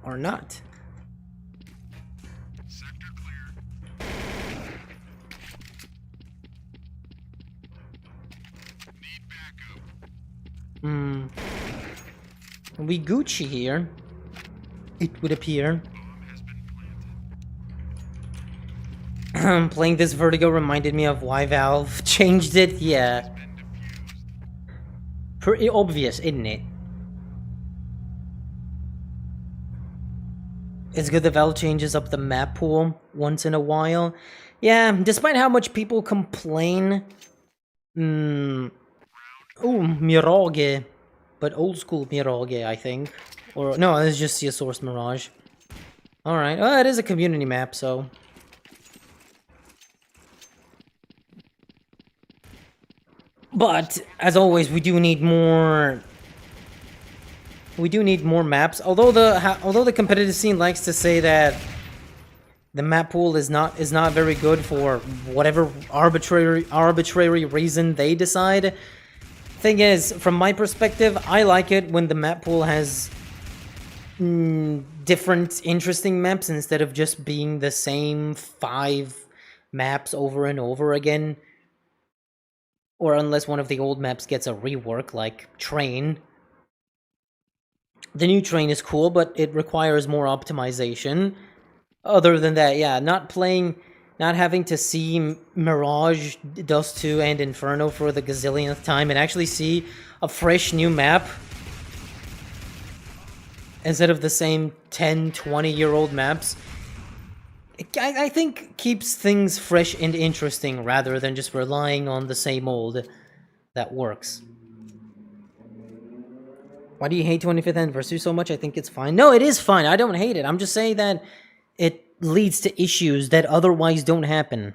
Or not. Sector clear. Need backup. We Gucci here. It would appear. Playing this Vertigo reminded me of why Valve changed it. Yeah. Pretty obvious, isn't it? It's good that Valve changes up the map pool once in a while. Yeah, despite how much people complain. Ooh, Mirage. But old school Mirage, I think. Or, no, it's just a Source Mirage. Alright, well, it is a community map, so... But, as always, we do need more... We do need more maps. Although the competitive scene likes to say that the map pool is not very good for whatever arbitrary reason they decide. Thing is, from my perspective, I like it when the map pool has different interesting maps instead of just being the same 5 maps over and over again. Or unless one of the old maps gets a rework, like Train. The new Train is cool, but it requires more optimization. Other than that, yeah, not having to see Mirage, Dust 2, and Inferno for the gazillionth time and actually see a fresh new map instead of the same 10, 20-year-old maps, I think keeps things fresh and interesting rather than just relying on the same old that works. Why do you hate 25th Anniversary so much? I think it's fine. No, it is fine. I don't hate it. I'm just saying that it leads to issues that otherwise don't happen.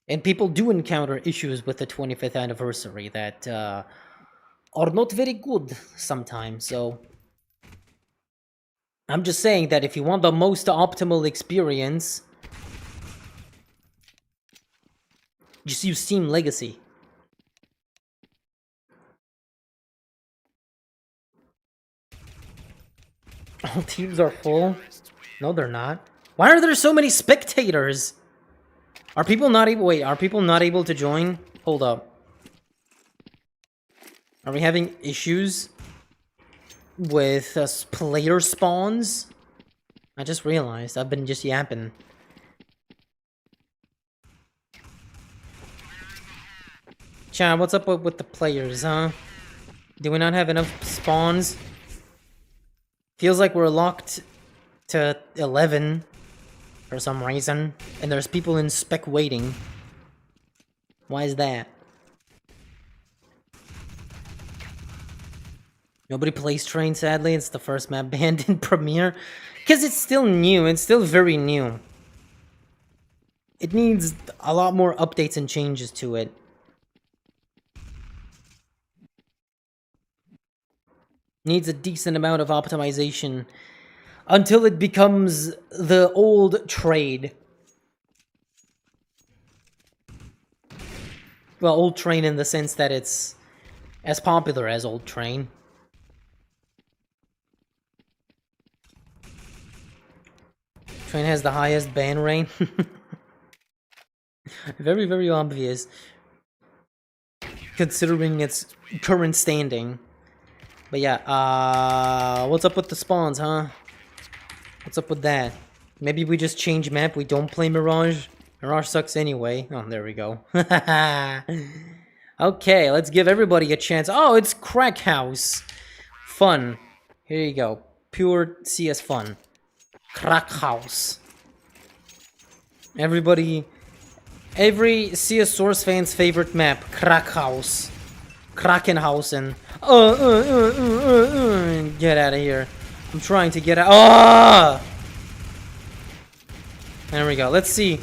And people do encounter issues with the 25th Anniversary that are not very good sometimes, so... I'm just saying that if you want the most optimal experience, just use Steam Legacy. All teams are full? No, they're not. Why are there so many spectators? Are people not able... Wait, are people not able to join? Hold up. Are we having issues with player spawns? I just realized. I've been just yapping. Chat, what's up with the players, huh? Do we not have enough spawns? Feels like we're locked to 11 for some reason, and there's people in spec waiting. Why is that? Nobody plays Train, sadly. It's the first map banned in Premiere. Because it's still new. It's still very new. It needs a lot more updates and changes to it. Needs a decent amount of optimization until it becomes the old trade. Well, old Train in the sense that it's as popular as old Train. Train has the highest ban rate. Very, very obvious. Considering its current standing. But yeah, what's up with the spawns, huh? What's up with that? Maybe we just change map, we don't play Mirage? Mirage sucks anyway. Oh, there we go. Okay, let's give everybody a chance. Oh, it's Crack House. Fun. Here you go. Pure CS fun. Crack House. Every CS Source fan's favorite map. Crack House. Krakenhausen. Get out of here. I'm trying to get out. Ah! There we go. Let's see.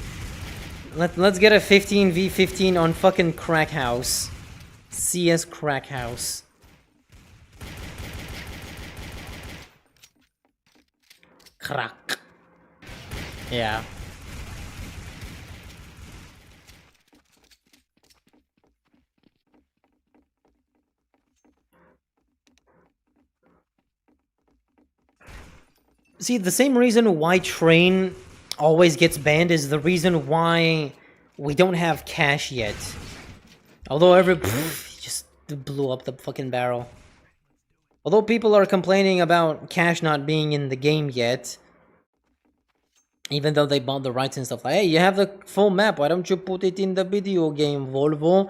Let's get a 15v15 on fucking Crack House. CS Crack House. Crack. Yeah. See, the same reason why Train always gets banned is the reason why we don't have cash yet. Although just blew up the fucking barrel. Although people are complaining about cash not being in the game yet, even though they bought the rights and stuff like, hey, you have the full map, why don't you put it in the video game, Volvo?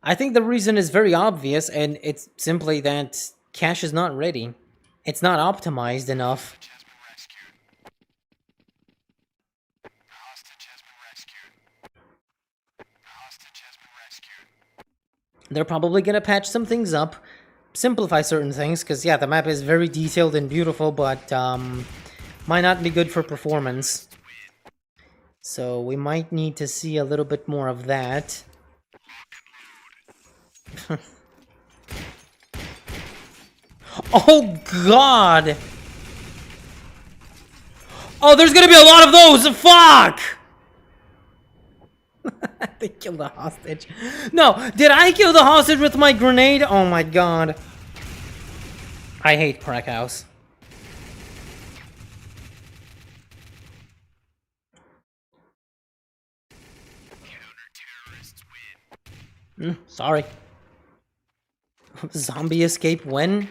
I think the reason is very obvious, and it's simply that cash is not ready. It's not optimized enough. They're probably gonna patch some things up, simplify certain things, because yeah, the map is very detailed and beautiful, but might not be good for performance. So we might need to see a little bit more of that. Oh god! Oh, there's gonna be a lot of those! Fuck! They killed the hostage. No, did I kill the hostage with my grenade? Oh my god. I hate Crack House. Sorry. Zombie escape when?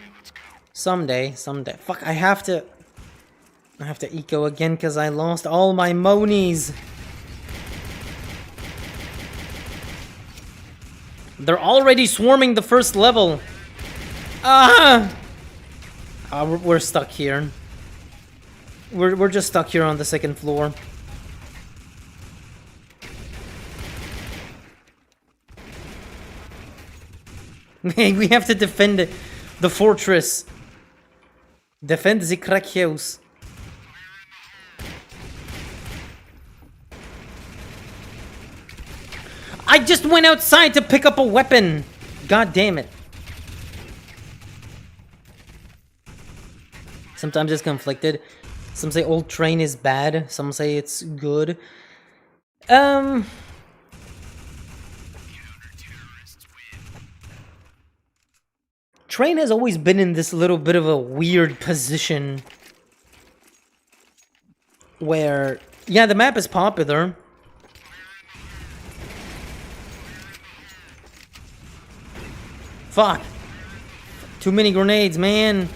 Someday. Fuck, I have to eco again because I lost all my monies. They're already swarming the first level. We're stuck here. We're just stuck here on the second floor. Hey, we have to defend the fortress. Defend the Crack House. I just went outside to pick up a weapon. God damn it. Sometimes it's conflicted. Some say old Train is bad. Some say it's good. Train has always been in this little bit of a weird position where, yeah, the map is popular. Fuck. Too many grenades, man.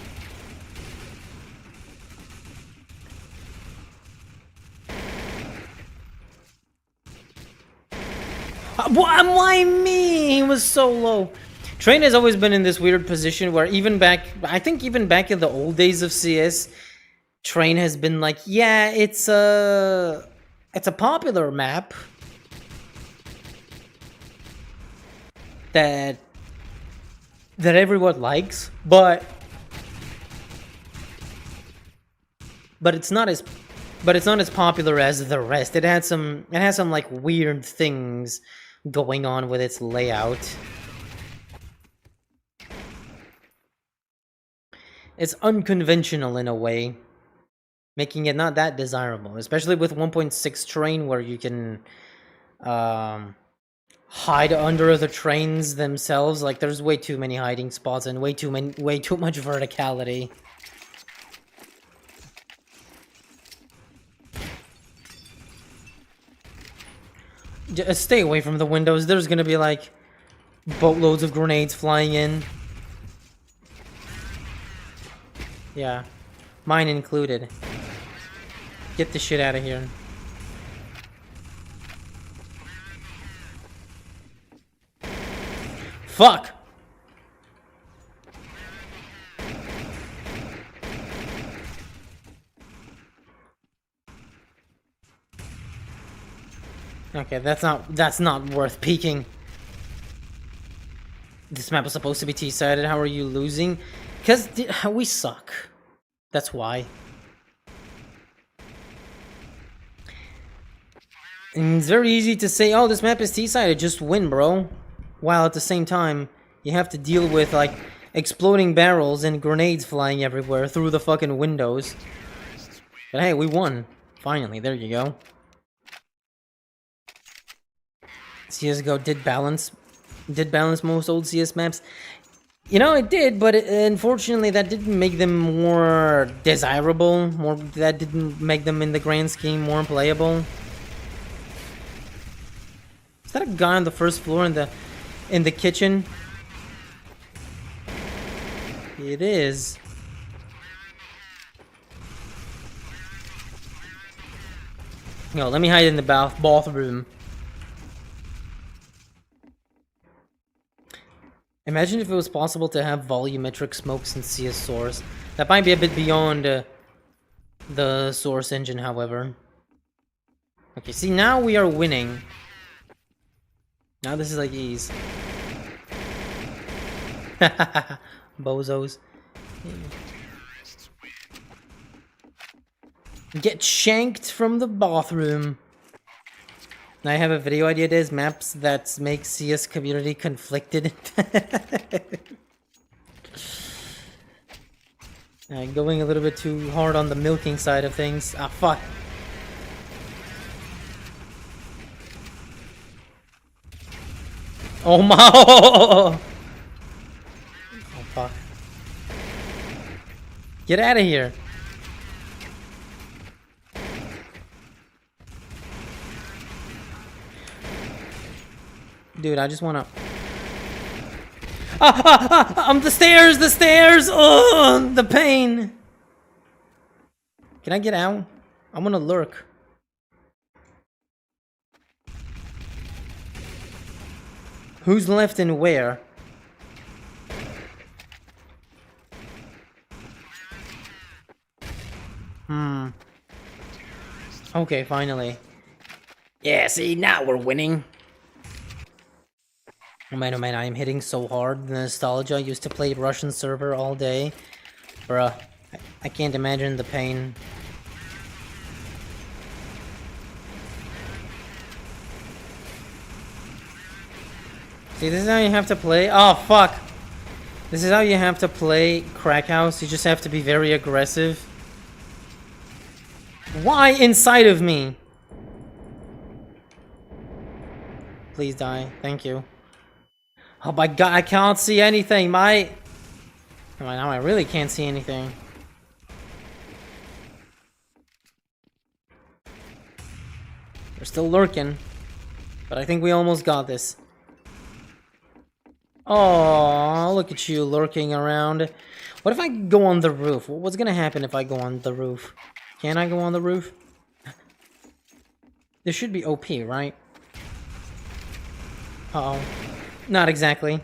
Why me? He was so low. Train has always been in this weird position where even back in the old days of CS, Train has been like, yeah, it's a popular map that everyone likes, but but it's not as popular as the rest. It has some like weird things going on with its layout. It's unconventional in a way, making it not that desirable, especially with 1.6 terrain where you can hide under the trains themselves. Like, there's way too many hiding spots and way too much verticality. Just stay away from the windows. There's gonna be like boatloads of grenades flying in. Yeah, mine included. Get the shit out of here. Fuck! Okay, that's not worth peeking. This map was supposed to be T-sided. How are you losing? Because we suck. That's why. And it's very easy to say, oh, this map is T-sided, just win, bro. While at the same time, you have to deal with, like, exploding barrels and grenades flying everywhere through the fucking windows. But hey, we won. Finally, there you go. CSGO did balance most old CS maps. You know, it did, but unfortunately that didn't make them more desirable. That didn't make them, in the grand scheme, more playable. Is that a guy on the first floor in the kitchen? It is. No, let me hide in the bathroom. Imagine if it was possible to have volumetric smokes in CS Source. That might be a bit beyond the Source engine, however. Okay, see, now we are winning. Now this is like ease. Bozos. Get shanked from the bathroom. I have a video idea. There's maps that make CS community conflicted. Going a little bit too hard on the milking side of things. Ah, fuck. Oh my! Oh fuck! Get out of here! Dude, I just wanna... the stairs! The stairs! Oh, the pain! Can I get out? I wanna lurk. Who's left and where? Okay, finally. Yeah, see, now we're winning. Oh man, I am hitting so hard. The nostalgia. I used to play Russian server all day. Bruh, I can't imagine the pain. See, this is how you have to play. Oh, fuck. This is how you have to play Crack House. You just have to be very aggressive. Why inside of me? Please die. Thank you. Oh my god, I can't see anything. Now I really can't see anything. We're still lurking. But I think we almost got this. Oh, look at you lurking around. What if I go on the roof? What's gonna happen if I go on the roof? Can I go on the roof? This should be OP, right? Uh-oh. Not exactly.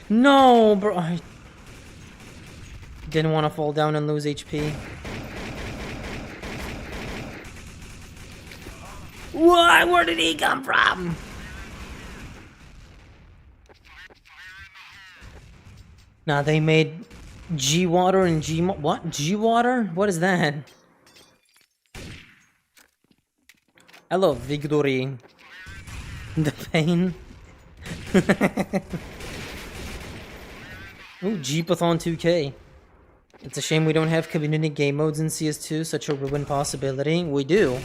No, bro. I didn't want to fall down and lose HP. What? Where did he come from? Nah, they made G water and what? G water? What is that? Hello, Victory. The pain. Ooh, Jeepathon 2K. It's a shame we don't have community game modes in CS2, such a ruined possibility. We do.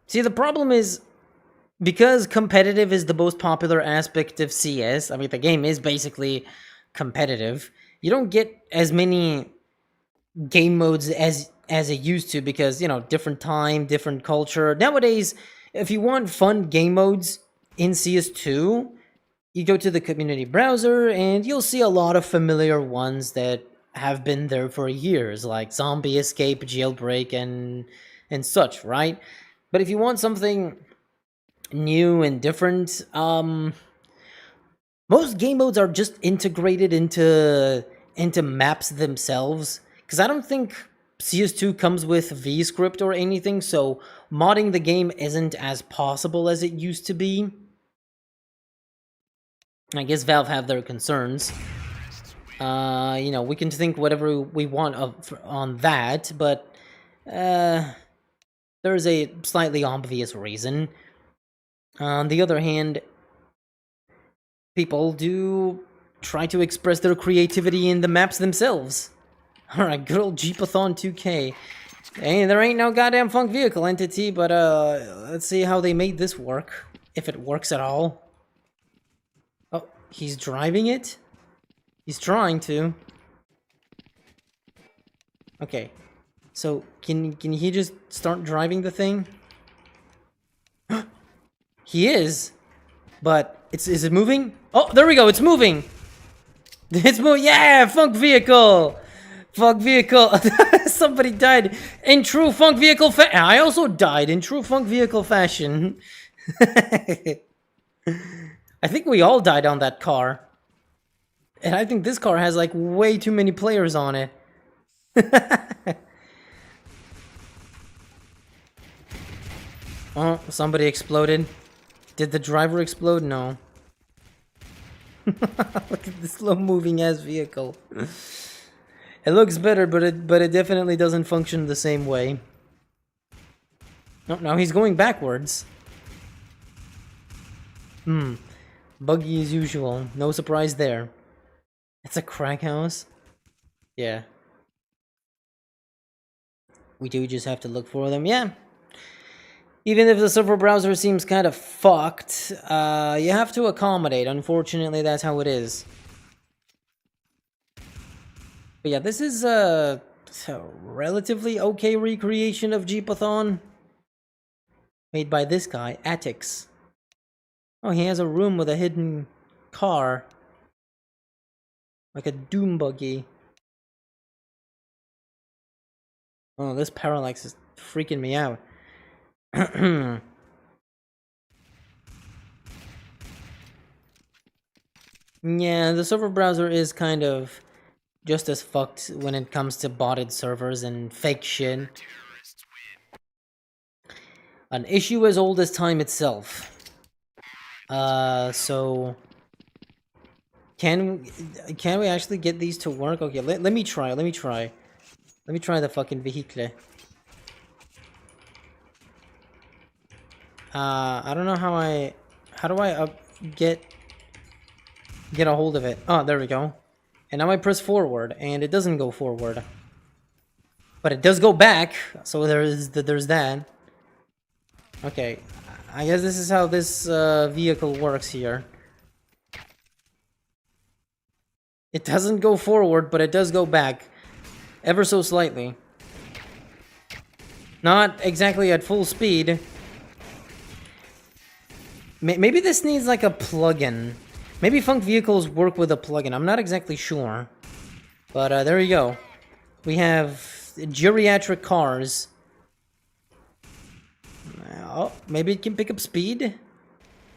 See, the problem is, because competitive is the most popular aspect of CS, I mean, the game is basically competitive, you don't get as many game modes as it used to, because, you know, different time, different culture. Nowadays, if you want fun game modes in CS2, you go to the community browser and you'll see a lot of familiar ones that have been there for years, like Zombie Escape, Jailbreak, and such, right? But if you want something new and different, most game modes are just integrated into maps themselves, because I don't think CS2 comes with VScript or anything, so modding the game isn't as possible as it used to be. I guess Valve have their concerns. You know, we can think whatever we want on that, but there's a slightly obvious reason. On the other hand, people do try to express their creativity in the maps themselves. Alright, good old Jeepathon 2K. Hey, there ain't no goddamn Funk Vehicle entity, but let's see how they made this work. If it works at all. Oh, he's driving it? He's trying to. Okay. So, can he just start driving the thing? He is. But, is it moving? Oh, there we go, it's moving! It's moving, yeah! Funk Vehicle! Funk Vehicle! Somebody died in true Funk Vehicle fashion. I also died in true Funk Vehicle fashion. I think we all died on that car. And I think this car has, like, way too many players on it. Oh, somebody exploded. Did the driver explode? No. Look at this slow-moving ass vehicle. It looks better, but it definitely doesn't function the same way. No, now he's going backwards. Buggy as usual. No surprise there. It's a crack house? Yeah. We do just have to look for them, yeah. Even if the server browser seems kind of fucked, you have to accommodate. Unfortunately, that's how it is. But yeah, this is a relatively okay recreation of Jeepathon. Made by this guy, Atix. Oh, he has a room with a hidden car. Like a doom buggy. Oh, this parallax is freaking me out. Yeah, the server browser is kind of just as fucked when it comes to botted servers and fake shit. An issue as old as time itself. So... Can we actually get these to work? Okay, let me try, let me try. Let me try the fucking vehicle. I don't know how do I get a hold of it? Oh, there we go. And now I press forward, and it doesn't go forward. But it does go back, so there's that. Okay, I guess this is how this vehicle works here. It doesn't go forward, but it does go back. Ever so slightly. Not exactly at full speed. Maybe this needs like a plugin. Maybe Funk Vehicles work with a plugin. I'm not exactly sure. But there you go. We have geriatric cars. Oh, maybe it can pick up speed?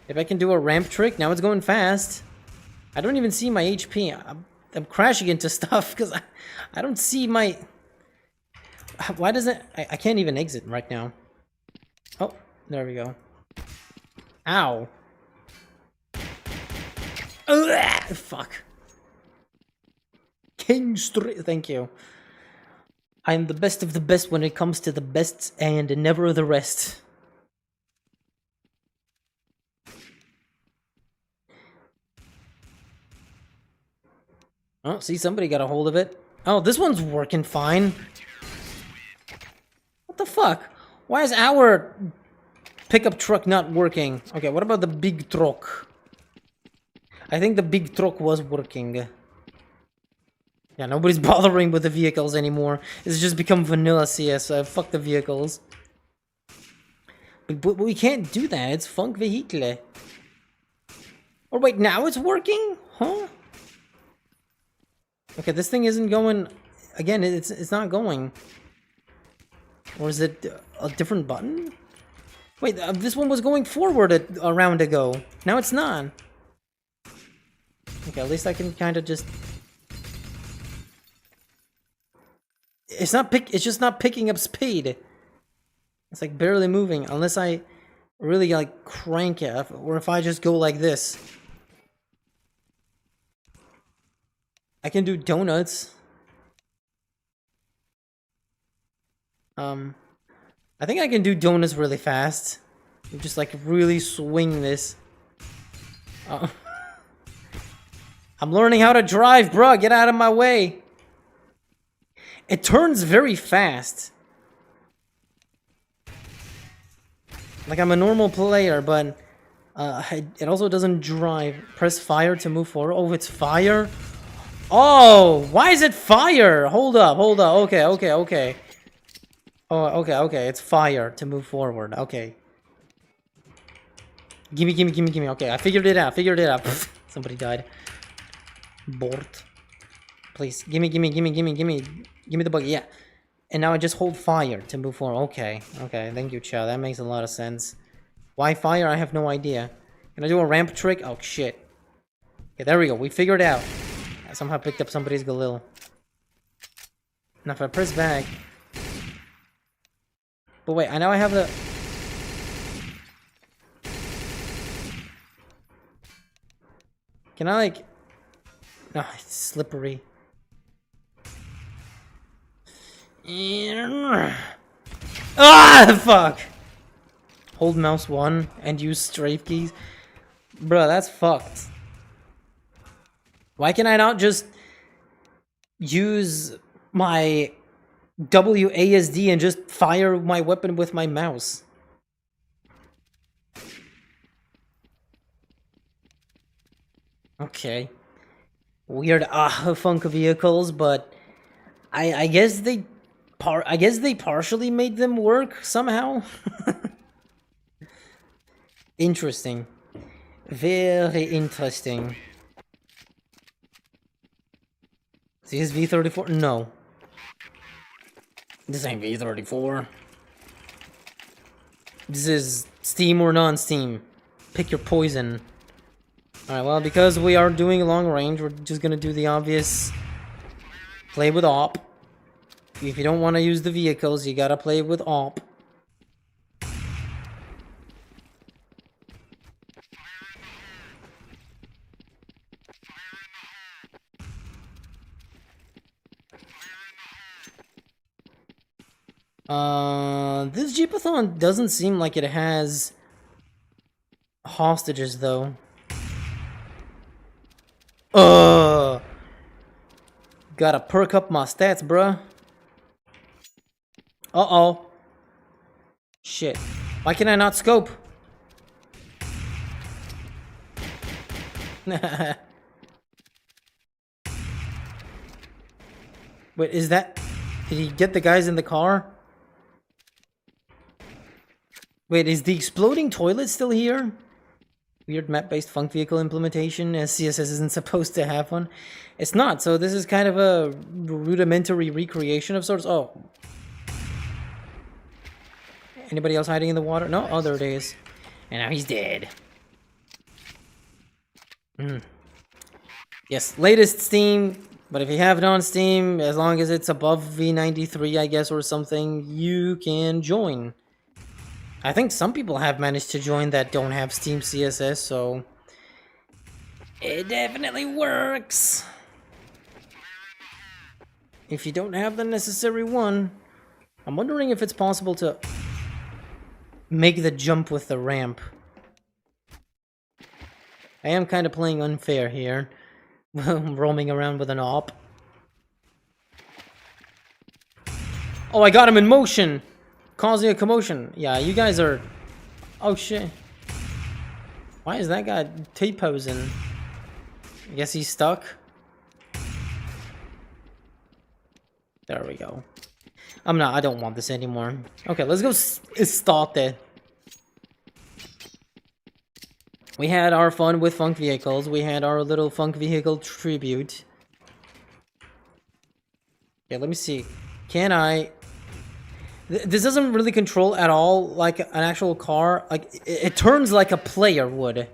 If I can do a ramp trick, now it's going fast. I don't even see my HP. I'm crashing into stuff because I don't see my... Why does it... I can't even exit right now. Oh, there we go. Ow. Ugh, fuck. King Street. Thank you. I am the best of the best when it comes to the best and never the rest. Oh, see, somebody got a hold of it. Oh, this one's working fine. What the fuck? Why is our pickup truck not working? Okay, what about the big truck? I think the big truck was working. Yeah, nobody's bothering with the vehicles anymore. It's just become vanilla CS. Fuck the vehicles. But we can't do that. It's funk vehicle. Or wait, now it's working? Huh? Okay, this thing isn't going... Again, it's not going. Or is it a different button? Wait, this one was going forward a round ago. Now it's not. Okay, at least I can kind of just... It's just not picking up speed. It's like barely moving unless I really like crank it, or if I just go like this. I can do donuts. I think I can do donuts really fast. Just like really swing this. I'm learning how to drive, bruh. Get out of my way. It turns very fast. Like I'm a normal player, but it also doesn't drive. Press fire to move forward. Oh, it's fire? Oh, why is it fire? Hold up. Okay. Oh, okay. It's fire to move forward. Okay. Gimme. Okay, I figured it out. Somebody died. Bored. Please, gimme the buggy. Yeah. And now I just hold fire to move forward. Okay. Thank you, Chow. That makes a lot of sense. Why fire? I have no idea. Can I do a ramp trick? Oh, shit. Okay, there we go. We figured it out. I somehow picked up somebody's Galil. Now if I press back... But wait, I know I have the... Can I, like... No, it's slippery. Ah, fuck! Hold mouse 1 and use strafe keys. Bruh, that's fucked. Why can I not just use my WASD and just fire my weapon with my mouse? Okay. Weird funk vehicles, but I guess they partially made them work somehow. Interesting. Very interesting. Is this V34? No. This ain't V34. This is Steam or non-Steam. Pick your poison. Alright, well, because we are doing long range, we're just gonna do the obvious... Play with AWP. If you don't want to use the vehicles, you gotta play with AWP. This Jeepathon doesn't seem like it has hostages, though. Gotta perk up my stats, bruh. Uh-oh. Shit. Why can I not scope? Wait, is that... Did he get the guys in the car? Wait, is the exploding toilet still here? Weird map-based funk vehicle implementation, as CSS isn't supposed to have one. It's not, so this is kind of a rudimentary recreation of sorts. Oh. Anybody else hiding in the water? No? Oh, there it is. And now he's dead. Yes, latest Steam, but if you have it on Steam, as long as it's above V93, I guess, or something, you can join. I think some people have managed to join that don't have Steam CSS, so... It definitely works. If you don't have the necessary one, I'm wondering if it's possible to make the jump with the ramp. I am kind of playing unfair here, roaming around with an op. Oh, I got him in motion, causing a commotion. Yeah, you guys are... Oh, shit. Why is that guy T-posing? I guess he's stuck. There we go. I don't want this anymore. Okay, let's go start it. We had our fun with Funk Vehicles. We had our little Funk Vehicle tribute. Okay, let me see. Can I... This doesn't really control at all like an actual car. Like, it turns like a player would.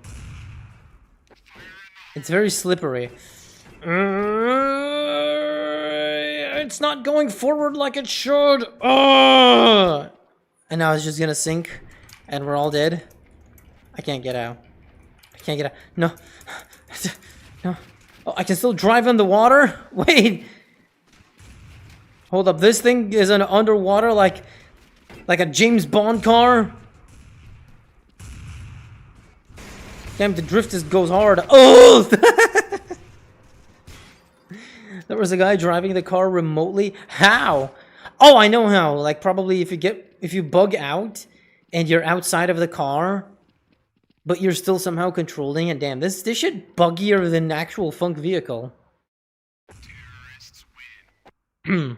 It's very slippery. It's not going forward like it should. And now it's just gonna sink. And we're all dead. I can't get out. I can't get out. No. No. Oh, I can still drive in the water? Wait. Hold up. This thing is underwater like a James Bond car. Damn, the drift just goes hard. Oh! There was a guy driving the car remotely. How? Oh, I know how. Like, probably if you bug out and you're outside of the car, but you're still somehow controlling it. Damn, this shit buggier than actual Funk Vehicle. Terrorists win.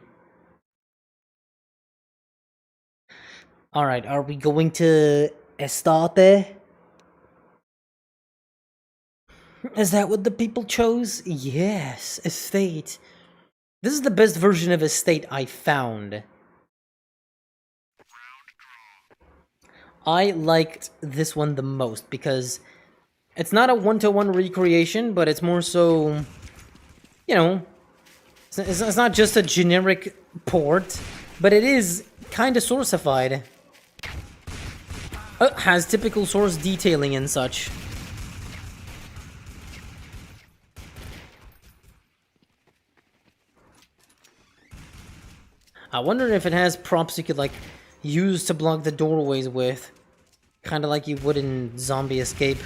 Alright, are we going to Estate? Is that what the people chose? Yes, Estate. This is the best version of Estate I found. I liked this one the most because it's not a one-to-one recreation, but it's more so, you know, it's not just a generic port, but it is kind of sourcified. Has typical source detailing and such. I wonder if it has props you could, like, use to block the doorways with. Kind of like you would in Zombie Escape.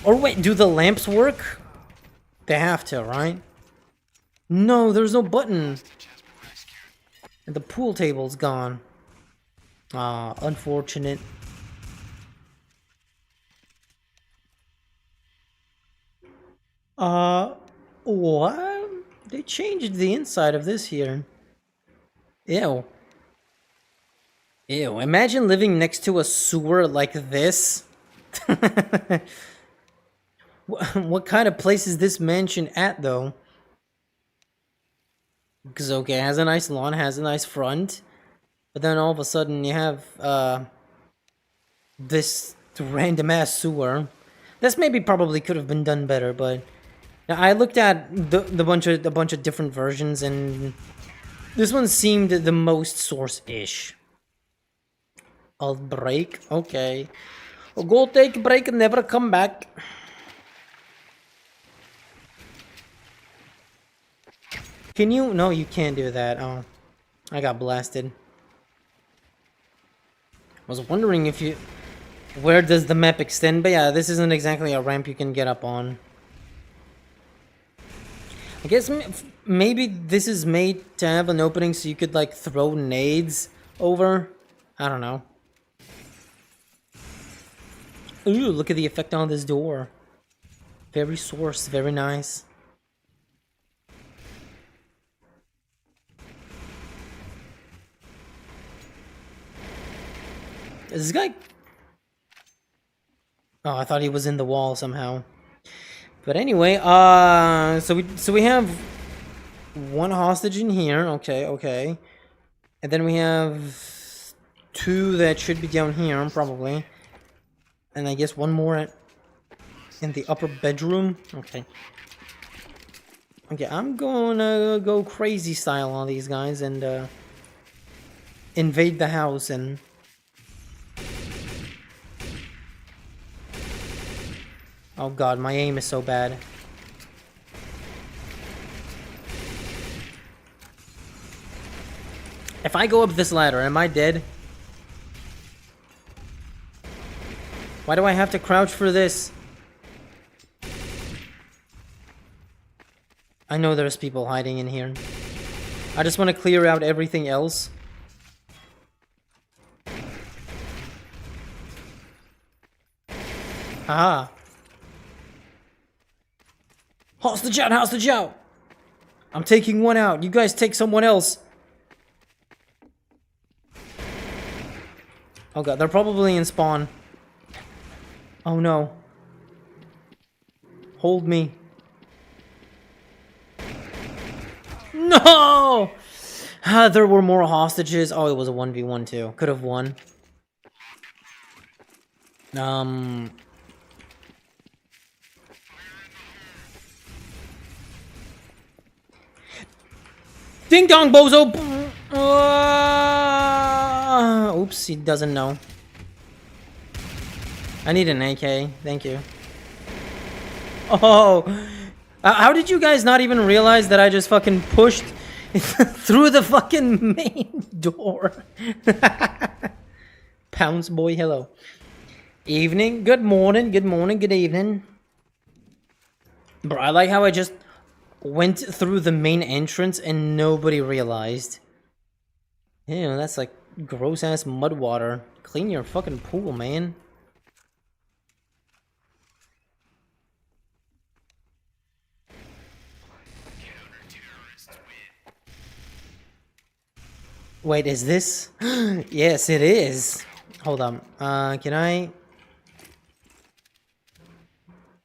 Or wait, do the lamps work? They have to, right? No, there's no button. And the pool table's gone. Ah, unfortunate. What? They changed the inside of this here. Ew. Ew, imagine living next to a sewer like this. What kind of place is this mansion at, though? Because, okay, it has a nice lawn, has a nice front. But then all of a sudden you have, this random-ass sewer. This maybe probably could have been done better, but... Now, I looked at a bunch of different versions, and... This one seemed the most source-ish. I'll break? Okay. I'll go take a break and never come back. Can you? No, you can't do that. Oh. I got blasted. I was wondering if you... Where does the map extend? But yeah, this isn't exactly a ramp you can get up on. I guess maybe this is made to have an opening so you could, like, throw nades over. I don't know. Ooh, look at the effect on this door. Very source, very nice. Is this guy... Oh, I thought he was in the wall somehow. But anyway, so we have one hostage in here. Okay, okay. And then we have two that should be down here, probably. And I guess one more in the upper bedroom. Okay. Okay, I'm gonna go crazy style on these guys and invade the house and... Oh god, my aim is so bad. If I go up this ladder, am I dead? Why do I have to crouch for this? I know there's people hiding in here. I just want to clear out everything else. Haha. Hostage out, hostage out! I'm taking one out. You guys take someone else. Oh god, they're probably in spawn. Oh no. Hold me. No! There were more hostages. Oh, it was a 1v1 too. Could have won. Ding dong, bozo! Oops, he doesn't know. I need an AK. Thank you. Oh! How did you guys not even realize that I just fucking pushed through the fucking main door? Pounce boy, hello. Evening, good morning, good evening. Bro, I like how I just went through the main entrance and nobody realized. Ew, that's like gross ass mud water. Clean your fucking pool, man. Wait, is this? Yes, it is. Hold on. Can I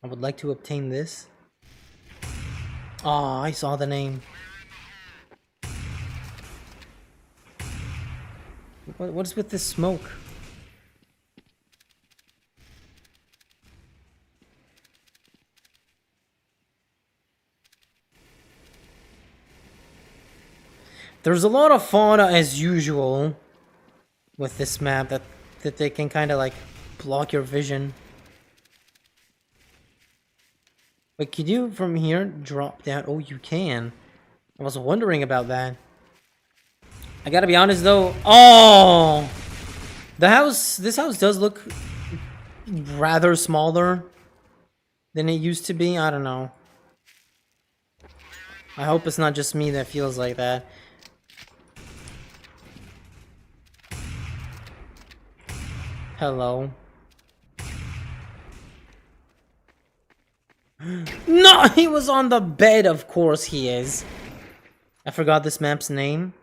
would like to obtain this. Oh, I saw the name. What is with this smoke? There's a lot of fauna as usual with this map that they can kind of like block your vision. But can you from here drop down? Oh, you can. I was wondering about that. I gotta be honest though. Oh, this house does look rather smaller than it used to be. I don't know. I hope it's not just me that feels like that. Hello. No, he was on the bed. Of course he is. I forgot this map's name.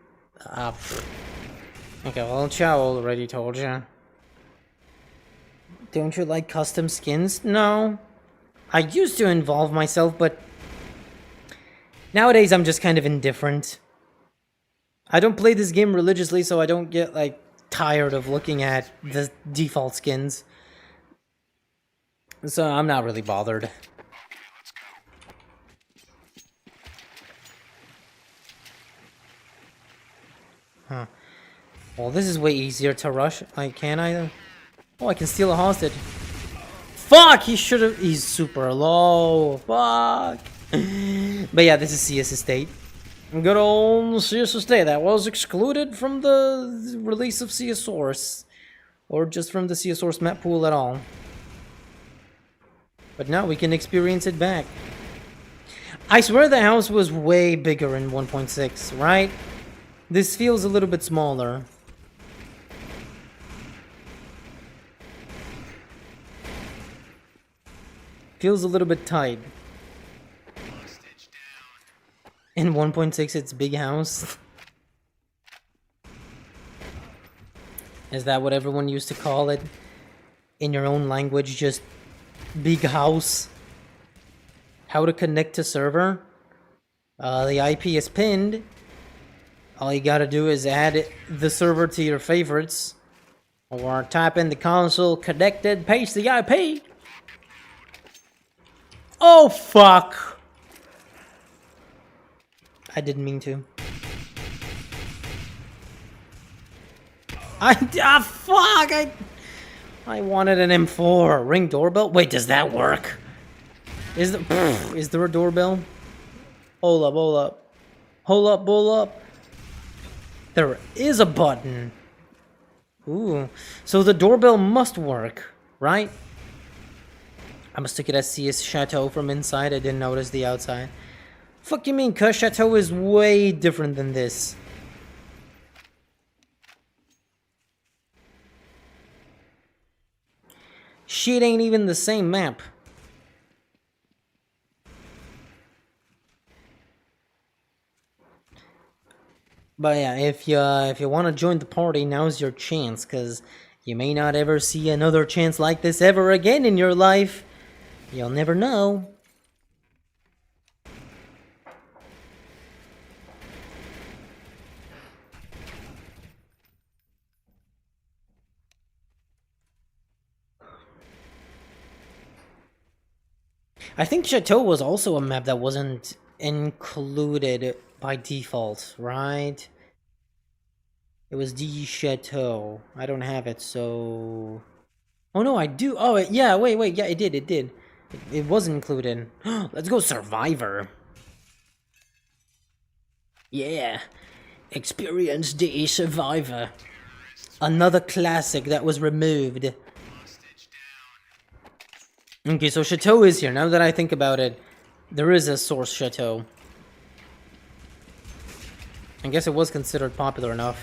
Okay, well, Chow already told you. Don't you like custom skins? No. I used to involve myself, but nowadays I'm just kind of indifferent. I don't play this game religiously, so I don't get, like, tired of looking at the default skins. So I'm not really bothered. Huh. Well, this is way easier to rush. Like, can I? Oh, I can steal a hostage. Fuck! He should have. He's super low. Fuck. But yeah, this is CS Estate. Good old CS Estate. That was excluded from the release of CS Source. Or just from the CS Source map pool at all. But now we can experience it back. I swear the house was way bigger in 1.6, right? This feels a little bit smaller. Feels a little bit tight. In 1.6, it's big house. Is that what everyone used to call it? In your own language, just big house. How to connect to server? The IP is pinned. All you gotta do is add the server to your favorites. Or type in the console connected, paste the IP. Oh, fuck. I didn't mean to. Fuck! I wanted an M4. Ring doorbell? Wait, does that work? Is there a doorbell? Hold up, hold up. Hold up, hold up. There is a button. Ooh. So the doorbell must work, right? I must took it as see a chateau from inside. I didn't notice the outside. Fuck you mean, cuz chateau is way different than this. Shit ain't even the same map. But yeah, if you want to join the party, now's your chance, cause you may not ever see another chance like this ever again in your life. You'll never know. I think Chateau was also a map that wasn't included by default, right? It was the Chateau. I don't have it, so... Oh no, I do. Oh, yeah, wait. Yeah, it did. It was included. Let's go Survivor. Yeah. Experience the Survivor. Another classic that was removed. Okay, so Chateau is here. Now that I think about it, there is a Source Chateau. I guess it was considered popular enough.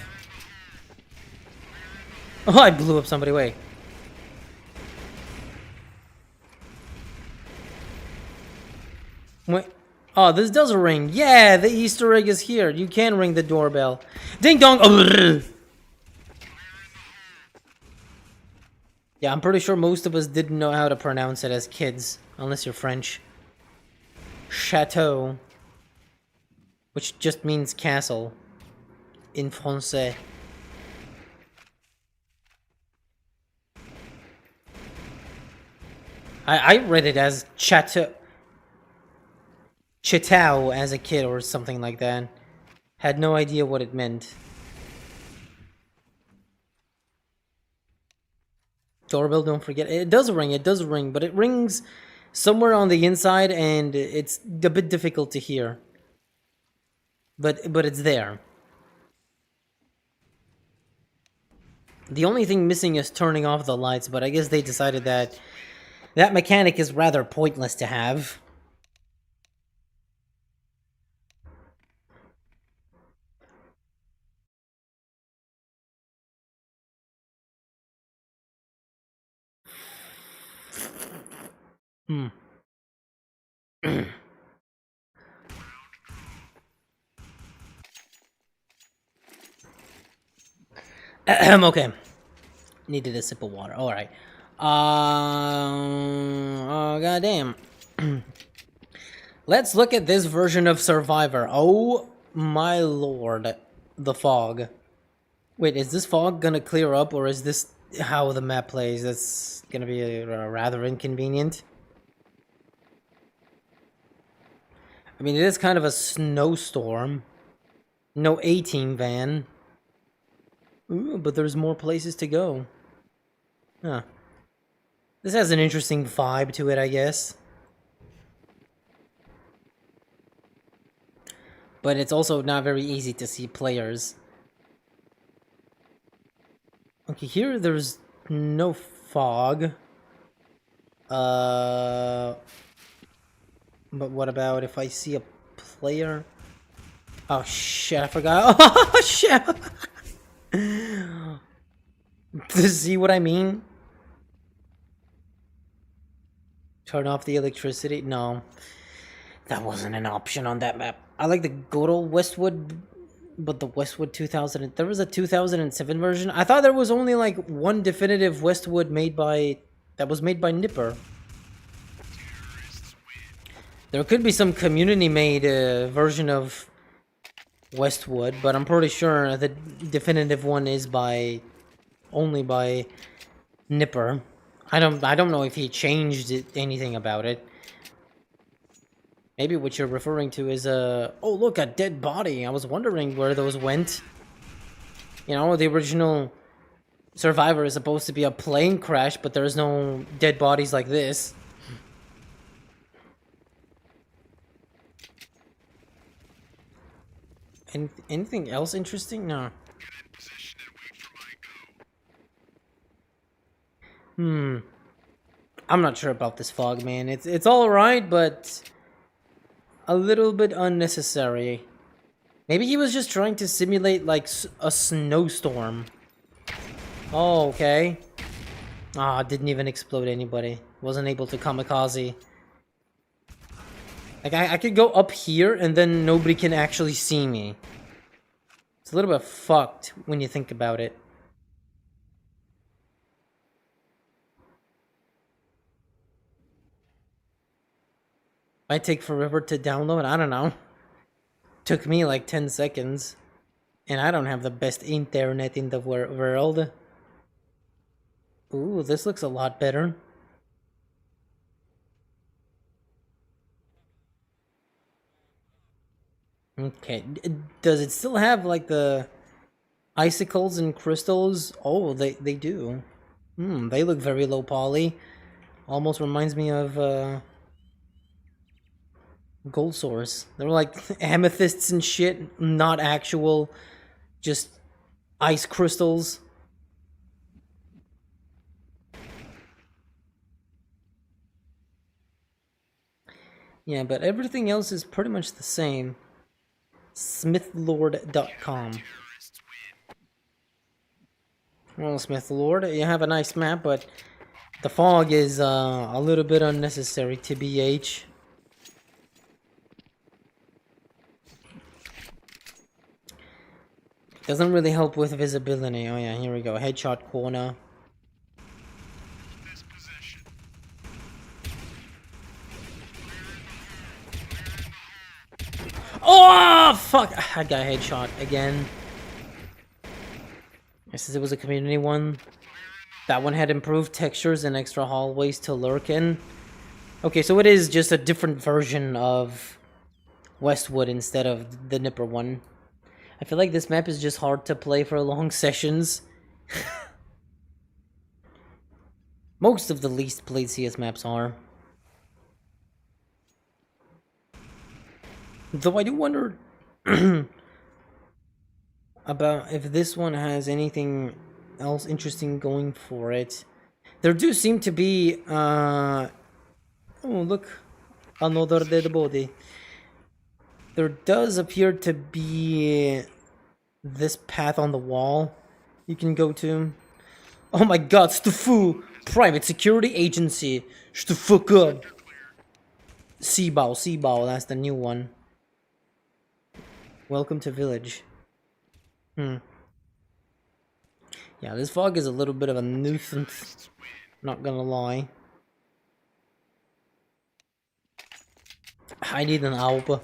Oh, I blew up somebody. Wait. Wait. Oh, this does ring. Yeah, the Easter egg is here. You can ring the doorbell. Ding dong. Oh, yeah, I'm pretty sure most of us didn't know how to pronounce it as kids, unless you're French. Chateau, which just means castle in français. I read it as chateau as a kid or something like that. Had no idea what it meant. Doorbell, don't forget. It does ring, but it rings somewhere on the inside and it's a bit difficult to hear. But it's there. The only thing missing is turning off the lights, but I guess they decided that that mechanic is rather pointless to have. Okay. Needed a sip of water. Alright. Oh, goddamn. Let's look at this version of Survivor. Oh, my lord. The fog. Wait, is this fog gonna clear up, or is this how the map plays? That's gonna be rather inconvenient. I mean, it is kind of a snowstorm. No A-team van. Ooh, but there's more places to go. Huh. This has an interesting vibe to it, I guess. But it's also not very easy to see players. Okay, here there's no fog. But what about if I see a player? Oh shit, I forgot. Oh shit! To see what I mean? Turn off the electricity? No. That wasn't an option on that map. I like the good old Westwood, but the Westwood 2000... There was a 2007 version. I thought there was only like one definitive Westwood made by... That was made by Nipper. There could be some community-made version of Westwood, but I'm pretty sure the definitive one is by... Only by Nipper. I don't know if he changed anything about it. Maybe what you're referring to is oh look, a dead body. I was wondering where those went. You know, the original Survivor is supposed to be a plane crash, but there's no dead bodies like this. Anything else interesting? No. Get in position and wait for my go. Hmm. I'm not sure about this fog, man. It's all right, but a little bit unnecessary. Maybe he was just trying to simulate like a snowstorm. Oh, okay. Ah, didn't even explode anybody. Wasn't able to kamikaze. Like I could go up here and then nobody can actually see me. It's a little bit fucked when you think about it. Might take forever to download. I don't know. Took me like 10 seconds. And I don't have the best internet in the world. Ooh, this looks a lot better. Okay. Does it still have like the icicles and crystals? Oh, they do. They look very low poly. Almost reminds me of Gold Source. They're like amethysts and shit, not actual, just ice crystals. Yeah, but everything else is pretty much the same. Smithlord.com. Well, Smithlord, you have a nice map, but the fog is a little bit unnecessary, TBH. Doesn't really help with visibility. Oh yeah, here we go. Headshot corner. Oh, fuck! I got a headshot again. Since it was a community one. That one had improved textures and extra hallways to lurk in. Okay, so it is just a different version of Westwood instead of the Nipper one. I feel like this map is just hard to play for long sessions. Most of the least played CS maps are. Though I do wonder about if this one has anything else interesting going for it. There do seem to be, oh look, another dead body. There does appear to be this path on the wall you can go to. Oh my god, Stufu! Private security agency! Shut the fuck up! Seabao, that's the new one. Welcome to village. Yeah, this fog is a little bit of a nuisance. Not gonna lie. I need an alb.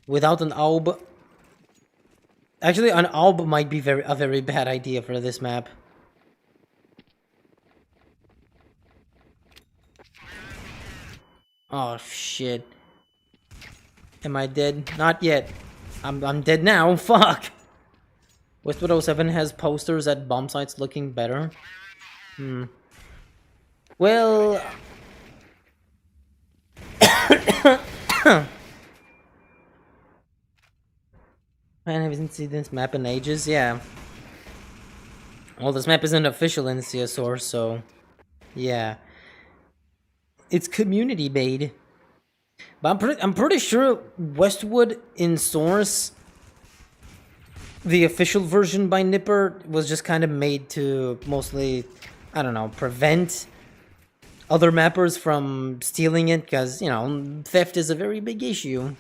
Without an alb... Actually, an alb might be a very bad idea for this map. Oh, shit. Am I dead? Not yet. I'm dead now. Fuck! Westwood 07 has posters at bomb sites looking better. Well... Man, I haven't seen this map in ages, yeah. Well, this map isn't official in CSOR, so... Yeah. It's community made. But I'm pretty sure Westwood in Source, the official version by Nipper, was just kind of made to mostly, I don't know, prevent other mappers from stealing it, because, you know, theft is a very big issue.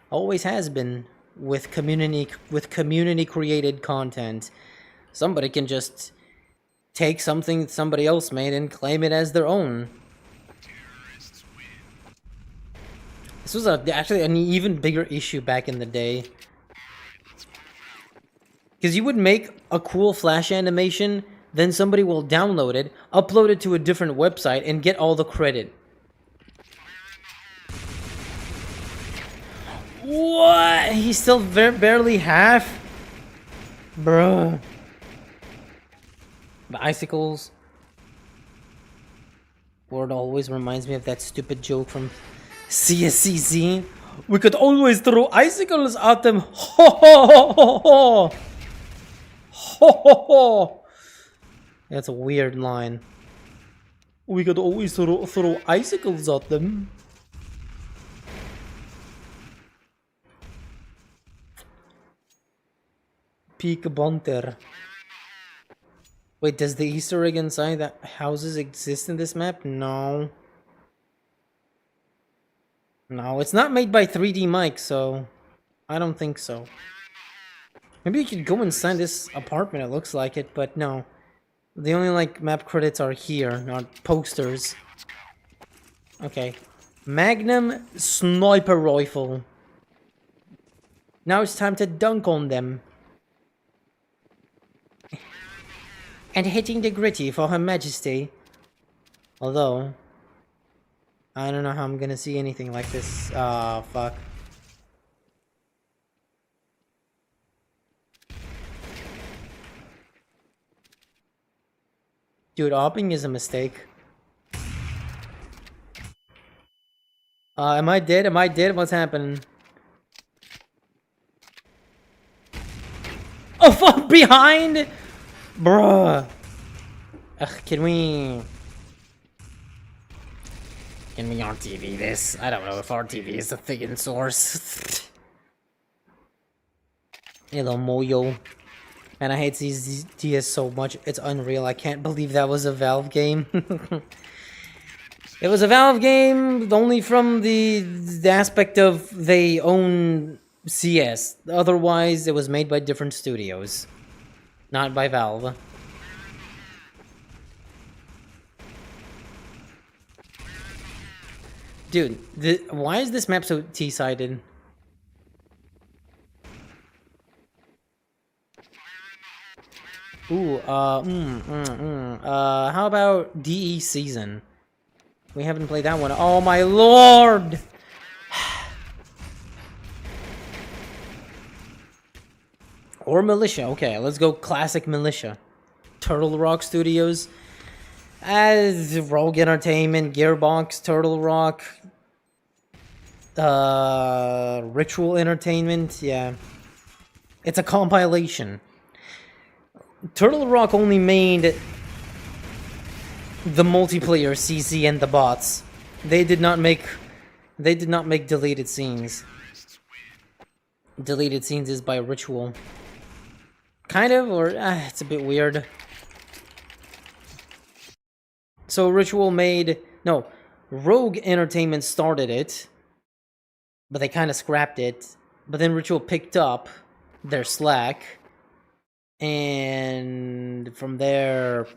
Always has been with community created content. Somebody can just take something somebody else made and claim it as their own. This was actually an even bigger issue back in the day. Because you would make a cool flash animation, then somebody will download it, upload it to a different website, and get all the credit. What? He's still barely half? Bruh. The icicles. Word always reminds me of that stupid joke from CSCZ. We could always throw icicles at them. Ho ho ho ho ho. Ho ho ho. That's a weird line. We could always throw icicles at them. Peak Bunter. Wait, does the Easter egg inside that houses exist in this map? No. No, it's not made by 3D Mike, so I don't think so. Maybe you could go inside this apartment, it looks like it, but no. The only, like, map credits are here, not posters. Okay. Magnum Sniper Rifle. Now it's time to dunk on them. And hitting the gritty for Her Majesty. Although, I don't know how I'm gonna see anything like this. Ah, fuck. Dude, opping is a mistake. Am I dead? Am I dead? What's happening? Oh, fuck! Behind! Bruh. Ugh, can we RTV this? I don't know if RTV is a thing in Source. Hello, Moyo. And I hate these DS so much. It's unreal. I can't believe that was a Valve game. It was a Valve game only from the aspect of they own CS. Otherwise, it was made by different studios. Not by Valve. Dude, why is this map so T-sided? Ooh, how about DE Season? We haven't played that one. Oh my lord! Or Militia. Okay, let's go classic Militia. Turtle Rock Studios. As Rogue Entertainment, Gearbox, Turtle Rock. Ritual Entertainment, yeah. It's a compilation. Turtle Rock only made the multiplayer CC and the bots. They did not make deleted scenes. Deleted scenes is by Ritual. Kind of, or it's a bit weird. So Ritual made Rogue Entertainment started it, but they kind of scrapped it. But then Ritual picked up their slack, and from there,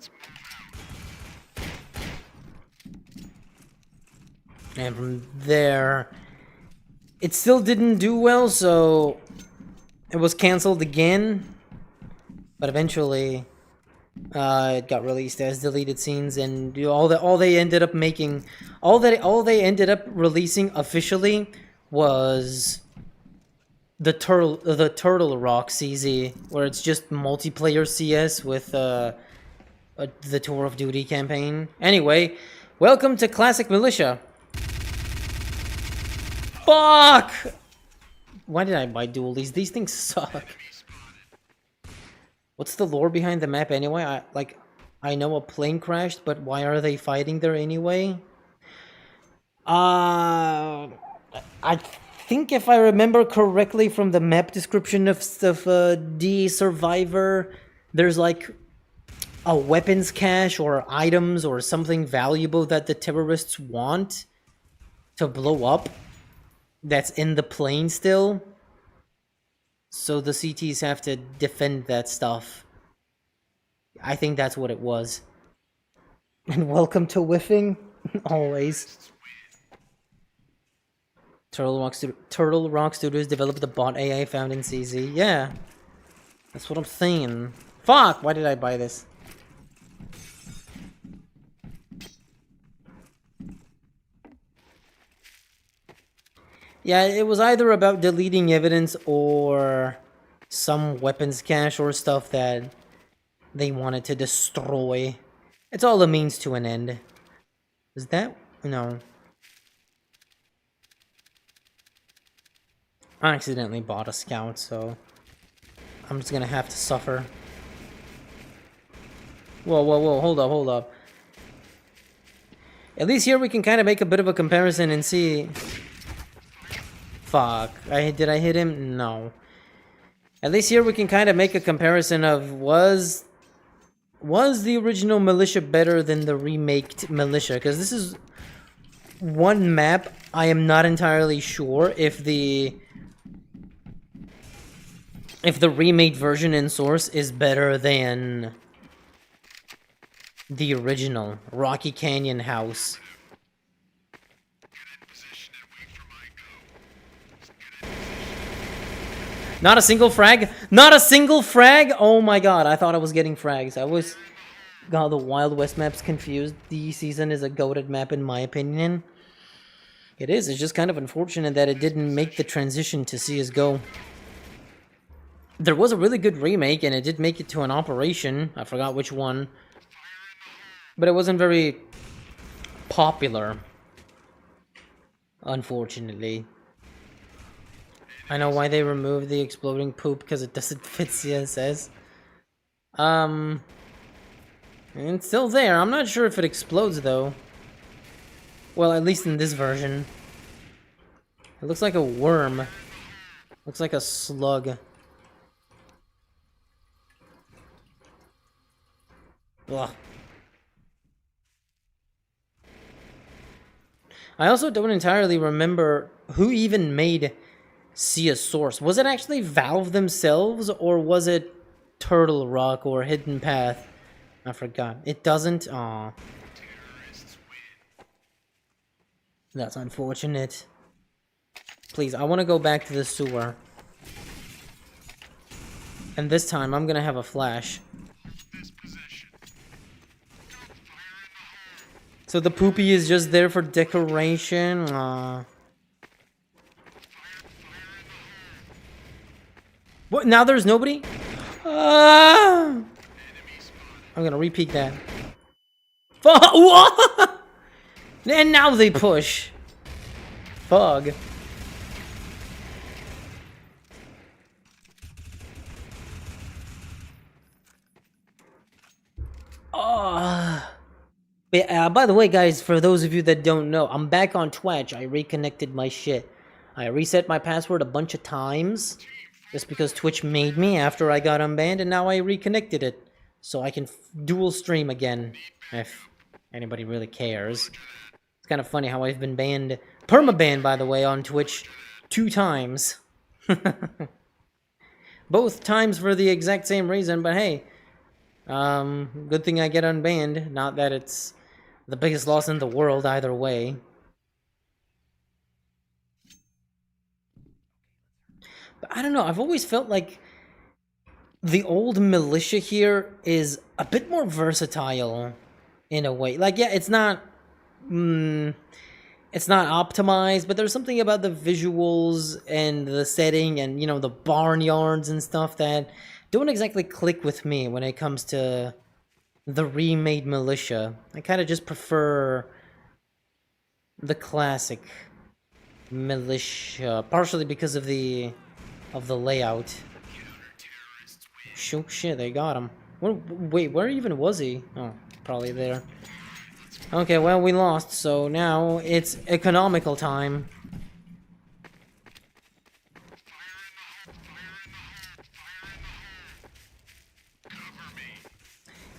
it still didn't do well, so it was canceled again. But eventually, it got released as deleted scenes, and all they ended up releasing officially was the Turtle Rock CZ, where it's just multiplayer CS with the Tour of Duty campaign. Anyway, welcome to Classic Militia. Fuck! Why did I buy dualies? These things suck. What's the lore behind the map anyway? I know a plane crashed, but why are they fighting there anyway? I think if I remember correctly from the map description of the Survivor, there's like a weapons cache or items or something valuable that the terrorists want to blow up that's in the plane still. So the CTs have to defend that stuff. I think that's what it was. And welcome to whiffing, always. Turtle Rock Studios developed the bot AI found in CZ. Yeah, that's what I'm saying. Fuck! Why did I buy this? Yeah, it was either about deleting evidence or some weapons cache or stuff that they wanted to destroy. It's all a means to an end. Is that? No. I accidentally bought a scout, so I'm just gonna have to suffer. Whoa, whoa, whoa, hold up, hold up. At least here we can kind of make a bit of a comparison and see... Fuck. Did I hit him? No. At least here we can kind of make a comparison of was the original militia better than the remaked militia? Because this is one map I am not entirely sure if the remade version in Source is better than the original Rocky Canyon house. Not a single frag? Not a single frag? Oh my god, I thought I was getting frags. I was... got the Wild West maps confused. The season is a goated map in my opinion. It is. It's just kind of unfortunate that it didn't make the transition to CSGO. There was a really good remake and it did make it to an operation. I forgot which one. But it wasn't very popular. Unfortunately. I know why they removed the exploding poop, because it doesn't fit CSS. And it's still there. I'm not sure if it explodes, though. Well, at least in this version. It looks like a worm. Looks like a slug. Ugh. I also don't entirely remember who even made See a Source. Was it actually Valve themselves, or was it Turtle Rock or Hidden Path? I forgot. It doesn't? Aw. That's unfortunate. Please, I want to go back to the sewer. And this time, I'm gonna have a flash. So the poopy is just there for decoration? Aww. What? Now there's nobody? I'm gonna repeat that. What? And now they push. Fug. By the way, guys, for those of you that don't know, I'm back on Twitch. I reconnected my shit. I reset my password a bunch of times. Just because Twitch made me after I got unbanned, and now I reconnected it. So I can dual stream again, if anybody really cares. It's kind of funny how I've been banned, perma-banned by the way, on Twitch 2 times. Both times for the exact same reason, but hey. Good thing I get unbanned. Not that it's the biggest loss in the world either way. But I don't know, I've always felt like the old militia here is a bit more versatile in a way. Like, yeah, it's not optimized, but there's something about the visuals and the setting and, you know, the barnyards and stuff that don't exactly click with me when it comes to the remade militia. I kind of just prefer the classic militia, partially because of the layout. Oh, shit, they got him. Wait, where even was he? Oh, probably there. Okay, well, we lost, so now it's economical time.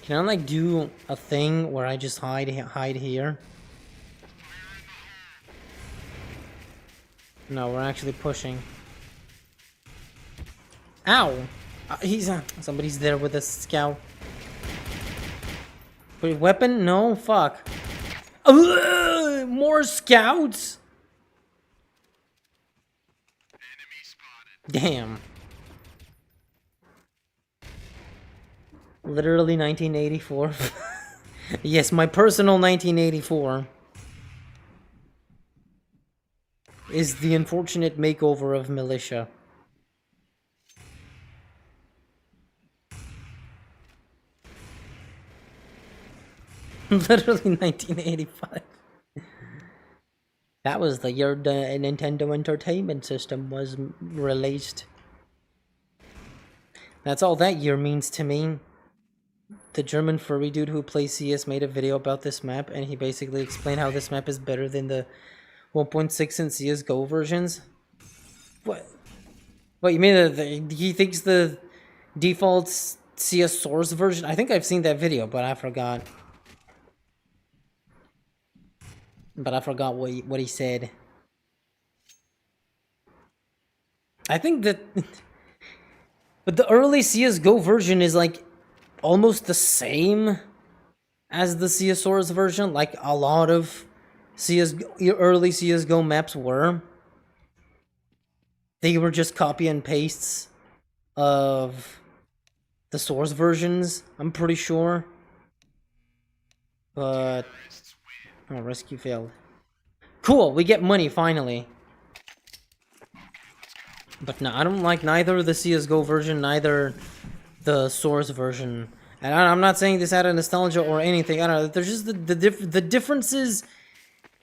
Can I, like, do a thing where I just hide here? No, we're actually pushing. Ow! Somebody's there with a scout. Wait, weapon? No? Fuck. More scouts? Damn. Literally 1984. Yes, my personal 1984 is the unfortunate makeover of militia. Literally 1985. That was the year the Nintendo Entertainment System was released. That's all that year means to me. The German furry dude who plays CS made a video about this map, and he basically explained how this map is better than the 1.6 and CSGO versions. What? What, you mean that he thinks the default CS Source version? I think I've seen that video, but I forgot. What he said. I think that... But the early CSGO version is like almost the same as the CS Source version. Like a lot of early CSGO maps were. They were just copy and pastes of the Source versions, I'm pretty sure. But... Oh, rescue failed. Cool, we get money, finally. But no, I don't like neither the CSGO version, neither the Source version. And I'm not saying this out of nostalgia or anything. I don't know. There's just the differences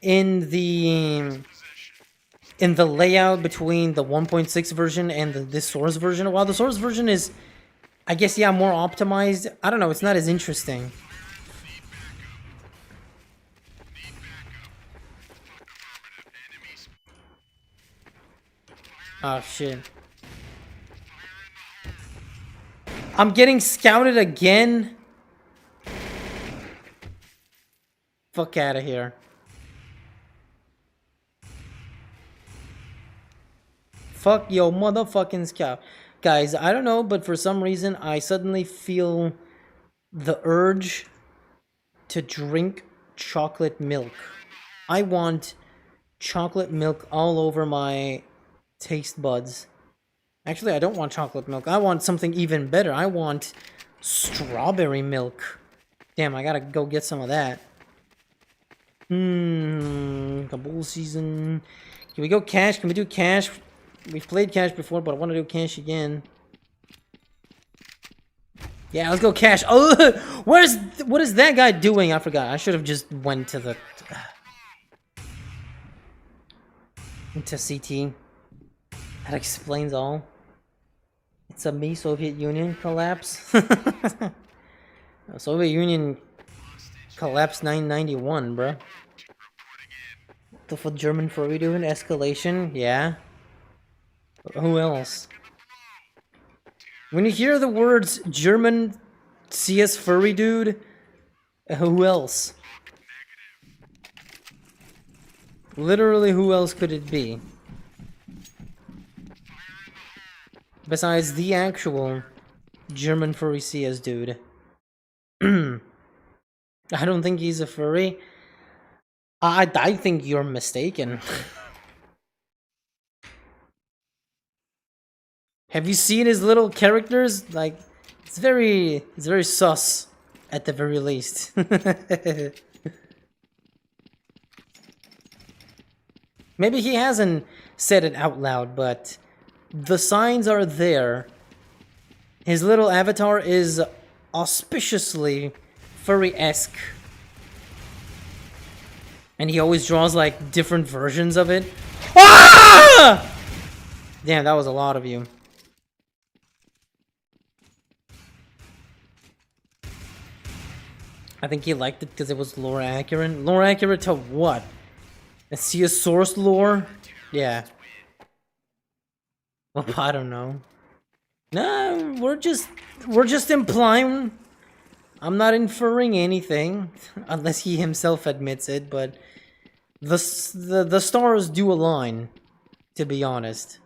in the layout between the 1.6 version and the Source version. While the Source version is, I guess, yeah, more optimized. I don't know. It's not as interesting. Oh, shit. I'm getting scouted again? Fuck out of here. Fuck yo motherfucking scout. Guys, I don't know, but for some reason, I suddenly feel the urge to drink chocolate milk. I want chocolate milk all over my taste buds. Actually, I don't want chocolate milk. I want something even better. I want strawberry milk. Damn, I gotta go get some of that. Kabul season. Can we go cash? Can we do cash? We've played cash before, but I want to do cash again. Yeah, let's go cash. Oh, what is that guy doing? I forgot. I should have just went to the... into CT. That explains all. It's a me Soviet Union collapse. Soviet Union collapsed 991, bro. The fuck German furry doing? Escalation? Yeah. Who else? When you hear the words German CS furry dude, who else? Literally, who else could it be? Besides the actual German furry CS dude. I don't think he's a furry. I think you're mistaken. Have you seen his little characters? Like, it's very sus, at the very least. Maybe he hasn't said it out loud, but the signs are there. His little avatar is auspiciously furry-esque. And he always draws, like, different versions of it. Ah! Damn, that was a lot of you. I think he liked it because it was lore accurate. Lore accurate to what? A CS source lore? Yeah. Well, I don't know. No, we're just implying. I'm not inferring anything, unless he himself admits it, but the stars do align, to be honest.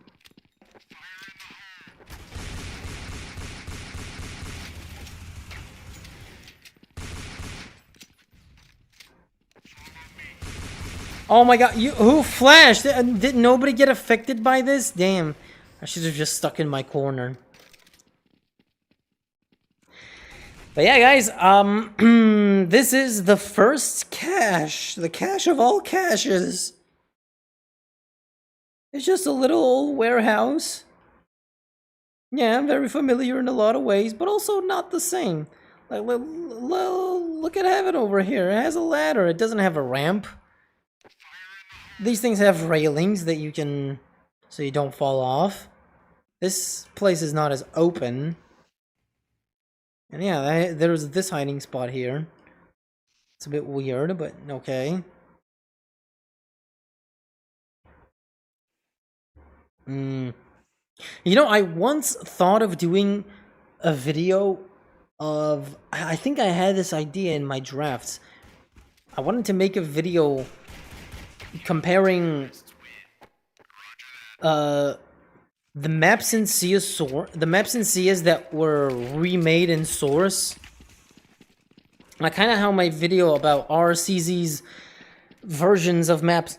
Oh my god, who flashed? Did nobody get affected by this? Damn, I should have just stuck in my corner. But yeah, guys, this is the first cache, the cache of all caches. It's just a little old warehouse. Yeah, very familiar in a lot of ways, but also not the same. Like, look at heaven over here. It has a ladder. It doesn't have a ramp. these things have railings that you can, so you don't fall off. This place is not as open. And yeah, there's this hiding spot here. It's a bit weird, but okay. You know, I once thought of doing a video of... I think I had this idea in my drafts. I wanted to make a video comparing the maps in CS that were remade in Source. Like kind of how my video about RCZ's versions of maps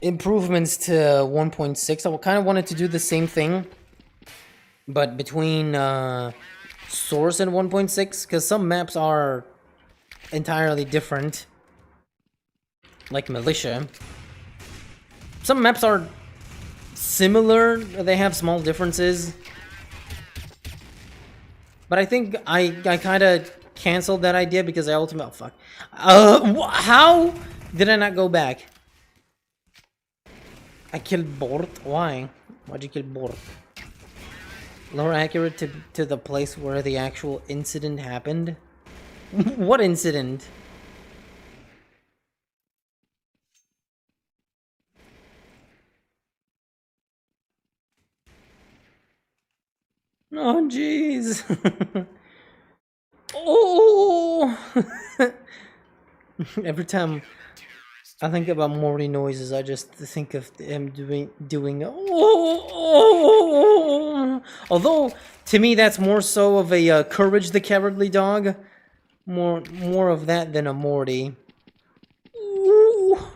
improvements to 1.6. I kind of wanted to do the same thing, but between Source and 1.6, because some maps are entirely different, like Militia. Some maps are similar, they have small differences, but I think I kind of canceled that idea because I ultimately... Oh, fuck. How did I not go back? I killed Bort. Why? Why'd you kill Bort? Lower accurate to the place where the actual incident happened? What incident? Oh, jeez. Oh! Every time I think about Morty noises, I just think of him doing oh. Although to me that's more so of a Courage the Cowardly Dog, more of that than a Morty. Oh,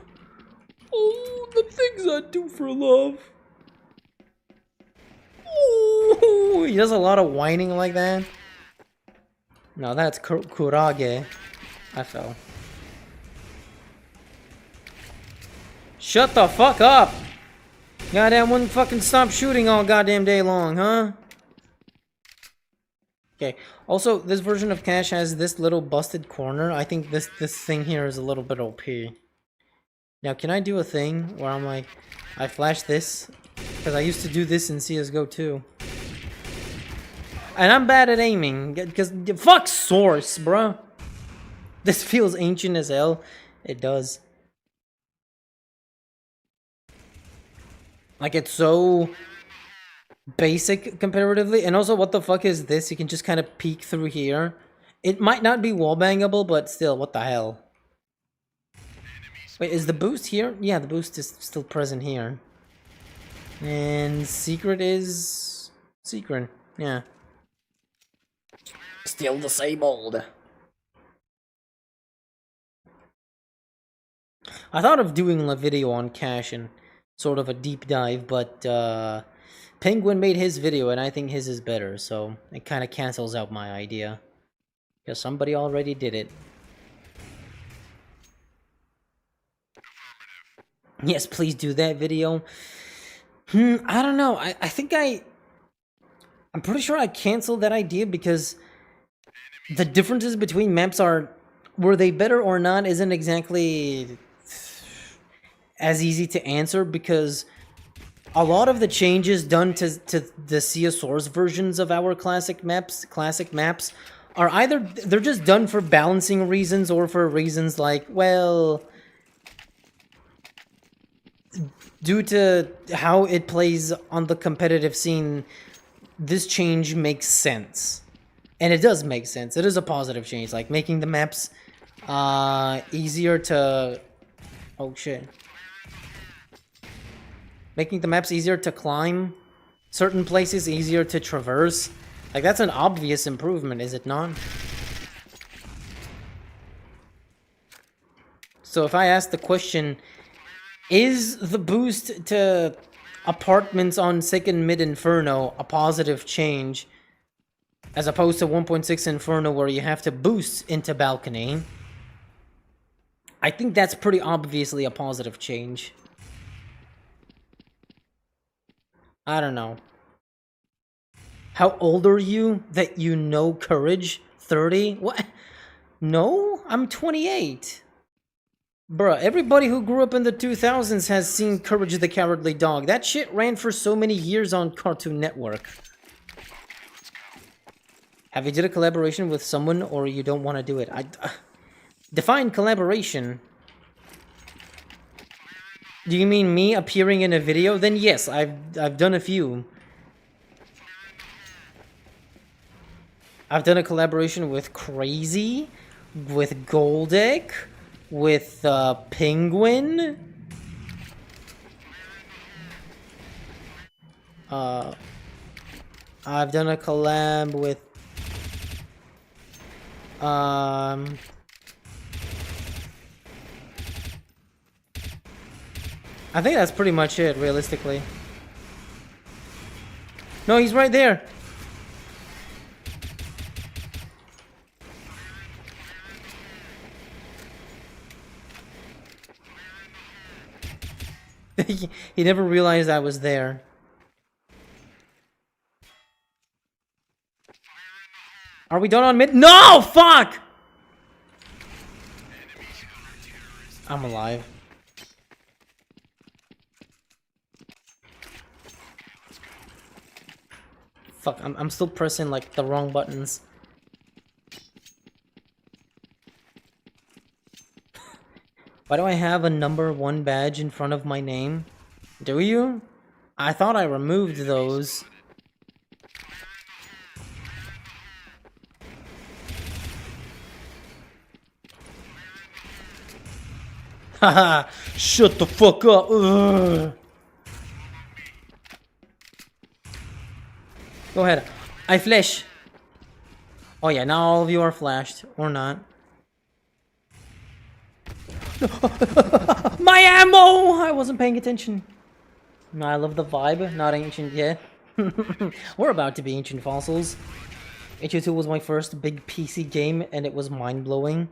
the things I do for love. Oh, he does a lot of whining like that. No, that's Kurage. I fell. Shut the fuck up! Goddamn, wouldn't fucking stop shooting all goddamn day long, huh? Okay. Also, this version of Cash has this little busted corner. I think this thing here is a little bit OP. Now, can I do a thing where I'm like, I flash this? Because I used to do this in CSGO too. And I'm bad at aiming, because fuck Source, bruh. This feels ancient as hell. It does. Like, it's so basic comparatively. And also, what the fuck is this? You can just kind of peek through here. It might not be wallbangable, but still, what the hell? Wait, is the boost here? Yeah, the boost is still present here. And secret is... secret, yeah. Still disabled. I thought of doing a video on Cash and sort of a deep dive, but Penguin made his video and I think his is better, so it kind of cancels out my idea. Because somebody already did it. Yes, please do that video. I don't know. I think I'm pretty sure I canceled that idea because the differences between maps are... were they better or not isn't exactly as easy to answer, because a lot of the changes done to the CS Source versions of our classic maps are either they're just done for balancing reasons or for reasons like, well, due to how it plays on the competitive scene, this change makes sense. And it does make sense. It is a positive change, like making the maps easier to... oh shit. Making the maps easier to climb, certain places easier to traverse. Like, that's an obvious improvement, is it not? So if I ask the question, is the boost to apartments on Second Mid Inferno a positive change, as opposed to 1.6 Inferno where you have to boost into balcony? I think that's pretty obviously a positive change. I don't know. How old are you that you know Courage? 30? What? No? I'm 28. Bruh, everybody who grew up in the 2000s has seen Courage the Cowardly Dog. That shit ran for so many years on Cartoon Network. Have you did a collaboration with someone or you don't want to do it? Define collaboration. Do you mean me appearing in a video? Then yes, I've done a few. I've done a collaboration with Crazy, with Goldick, with Penguin. I've done a collab with I think that's pretty much it, realistically. No, he's right there. He never realized I was there. Are we done on mid? No! Fuck! I'm alive. Fuck, I'm still pressing like the wrong buttons. Why do I have a #1 badge in front of my name? Do you? I thought I removed those. Haha! Shut the fuck up! Ugh. Go ahead. I flash. Oh yeah, now all of you are flashed. Or not. My ammo! I wasn't paying attention. No, I love the vibe. Not ancient yet. We're about to be ancient fossils. HO2 was my first big PC game, and it was mind-blowing.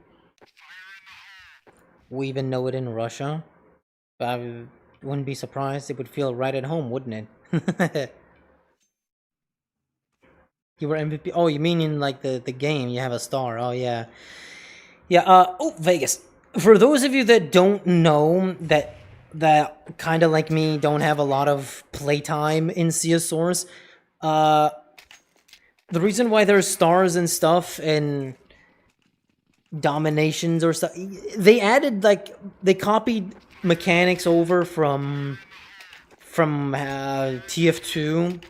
We even know it in Russia. I wouldn't be surprised. It would feel right at home, wouldn't it? You were MVP. Oh, you mean in like the game? You have a star. Oh yeah, yeah. Oh, Vegas. For those of you that don't know, that kind of like me don't have a lot of playtime in Source. The reason why there's stars and stuff and dominations or stuff, they added like they copied mechanics over from TF2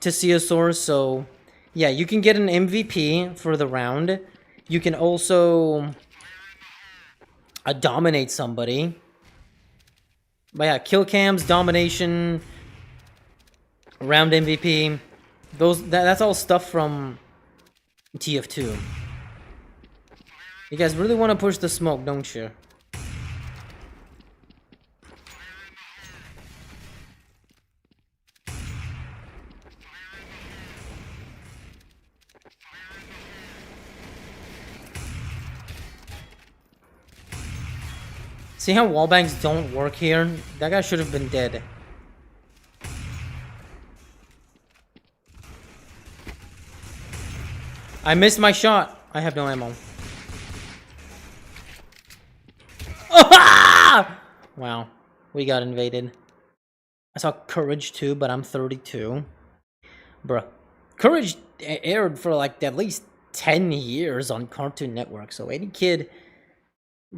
to Source. So yeah, you can get an MVP for the round. You can also dominate somebody. But yeah, kill cams, domination, round MVP. That's all stuff from TF2. You guys really want to push the smoke, don't you? See how wallbangs don't work here? That guy should have been dead. I missed my shot. I have no ammo. Wow, we got invaded. I saw Courage too, but I'm 32. Bruh. Courage aired for like at least 10 years on Cartoon Network, so any kid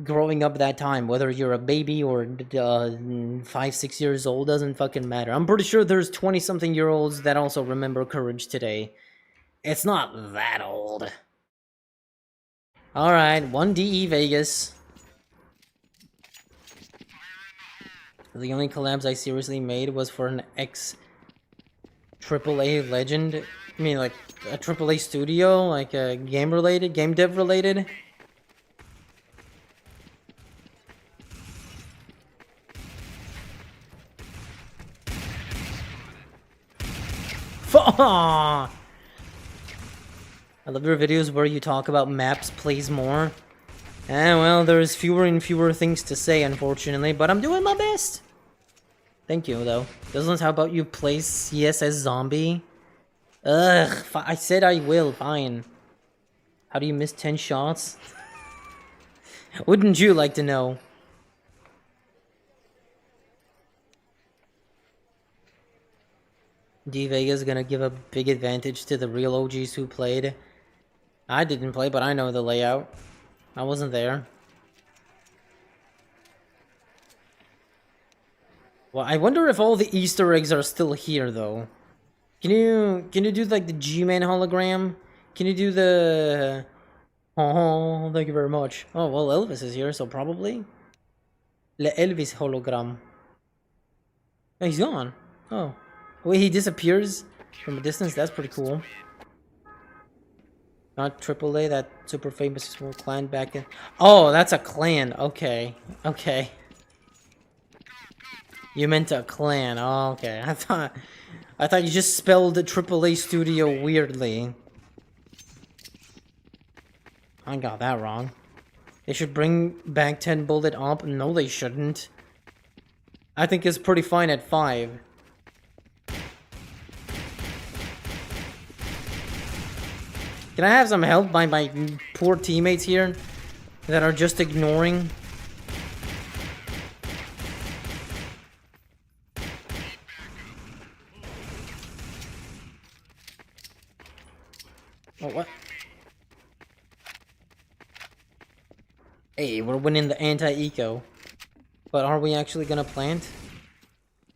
growing up that time, whether you're a baby or 5-6 years old, doesn't fucking matter. I'm pretty sure there's 20-something-year-olds that also remember Courage today. It's not that old. Alright, 1DE Vegas. The only collabs I seriously made was for an ex-AAA legend. I mean, like, a AAA studio, like, game-related, game dev-related. I love your videos where you talk about maps, please more. Well, there's fewer and fewer things to say, unfortunately, but I'm doing my best. Thank you, though. Doesn't how about you play CSS Zombie? Ugh, I said I will, fine. How do you miss 10 shots? Wouldn't you like to know? D Vega's gonna give a big advantage to the real OGs who played. I didn't play, but I know the layout. I wasn't there. Well, I wonder if all the Easter eggs are still here, though. Can you do like the G-Man hologram? Can you do the... Oh, thank you very much. Oh, well, Elvis is here, so probably... Le Elvis hologram. Oh, he's gone. Oh. Wait, he disappears from a distance? That's pretty cool. Not AAA, that super famous small clan back in... Oh, that's a clan. Okay. Okay. You meant a clan. Oh, okay. I thought you just spelled the AAA studio weirdly. I got that wrong. They should bring back 10 bullet op. No, they shouldn't. I think it's pretty fine at 5. Can I have some help by my poor teammates here that are just ignoring? Oh, what? Hey, we're winning the anti-eco. But are we actually gonna plant?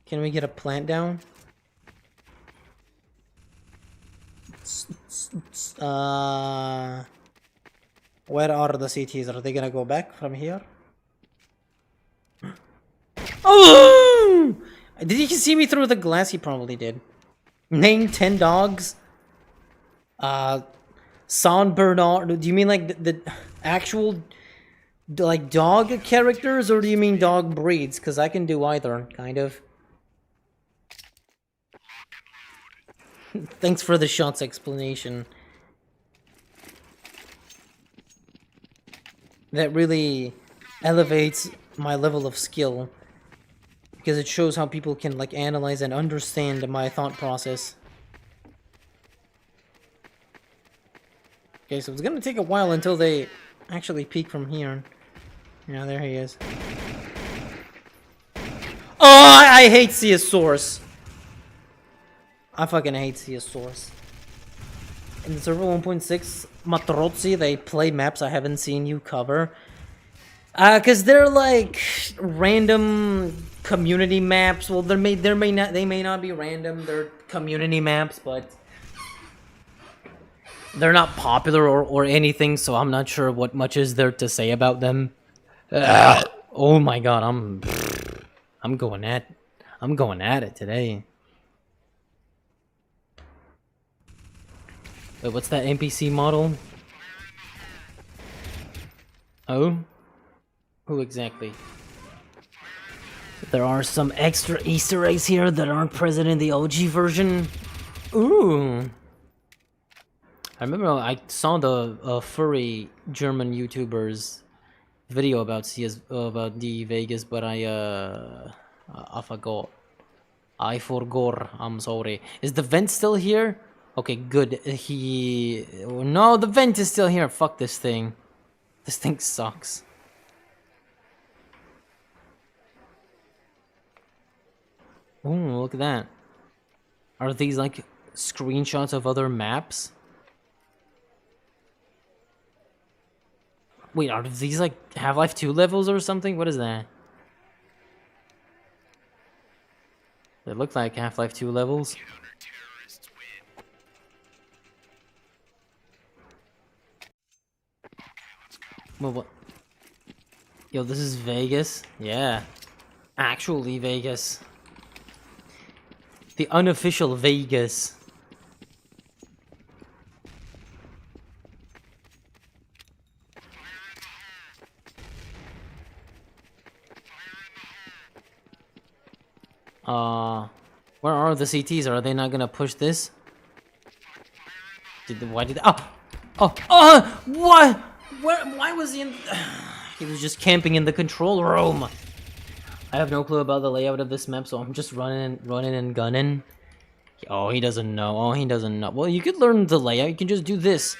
Can we get a plant down? Where are the CTs? Are they gonna go back from here? Oh! Did he see me through the glass? He probably did. Name 10 dogs. San Bernard. Do you mean like the actual like dog characters, or do you mean dog breeds? Because I can do either, kind of. Thanks for the shots explanation. That really elevates my level of skill, because it shows how people can like analyze and understand my thought process. Okay, so it's gonna take a while until they actually peek from here. Yeah, there he is. Oh, I hate Source. I fucking hate Source. In the server 1.6, Matrozzi, they play maps I haven't seen you cover. Cause they're like random community maps. Well, they may not be random. They're community maps, but they're not popular or anything. So I'm not sure what much is there to say about them. Oh my god, I'm going at it today. Wait, what's that NPC model? Oh? Who exactly? There are some extra Easter eggs here that aren't present in the OG version. Ooh. I remember I saw the furry German YouTuber's video about the Vegas, but I forgot. I forgot. I'm sorry. Is the vent still here? Okay, good. No, the vent is still here. Fuck this thing. This thing sucks. Ooh, look at that. Are these like screenshots of other maps? Wait, are these like Half-Life 2 levels or something? What is that? They look like Half-Life 2 levels. Well, what? Yo, this is Vegas? Yeah. Actually Vegas. The unofficial Vegas. Where are the CTs? Are they not gonna push this? Why did what? Why was he in... He was just camping in the control room. I have no clue about the layout of this map, so I'm just running and gunning. Oh, he doesn't know. Oh, he doesn't know. Well, you could learn the layout. You can just do this.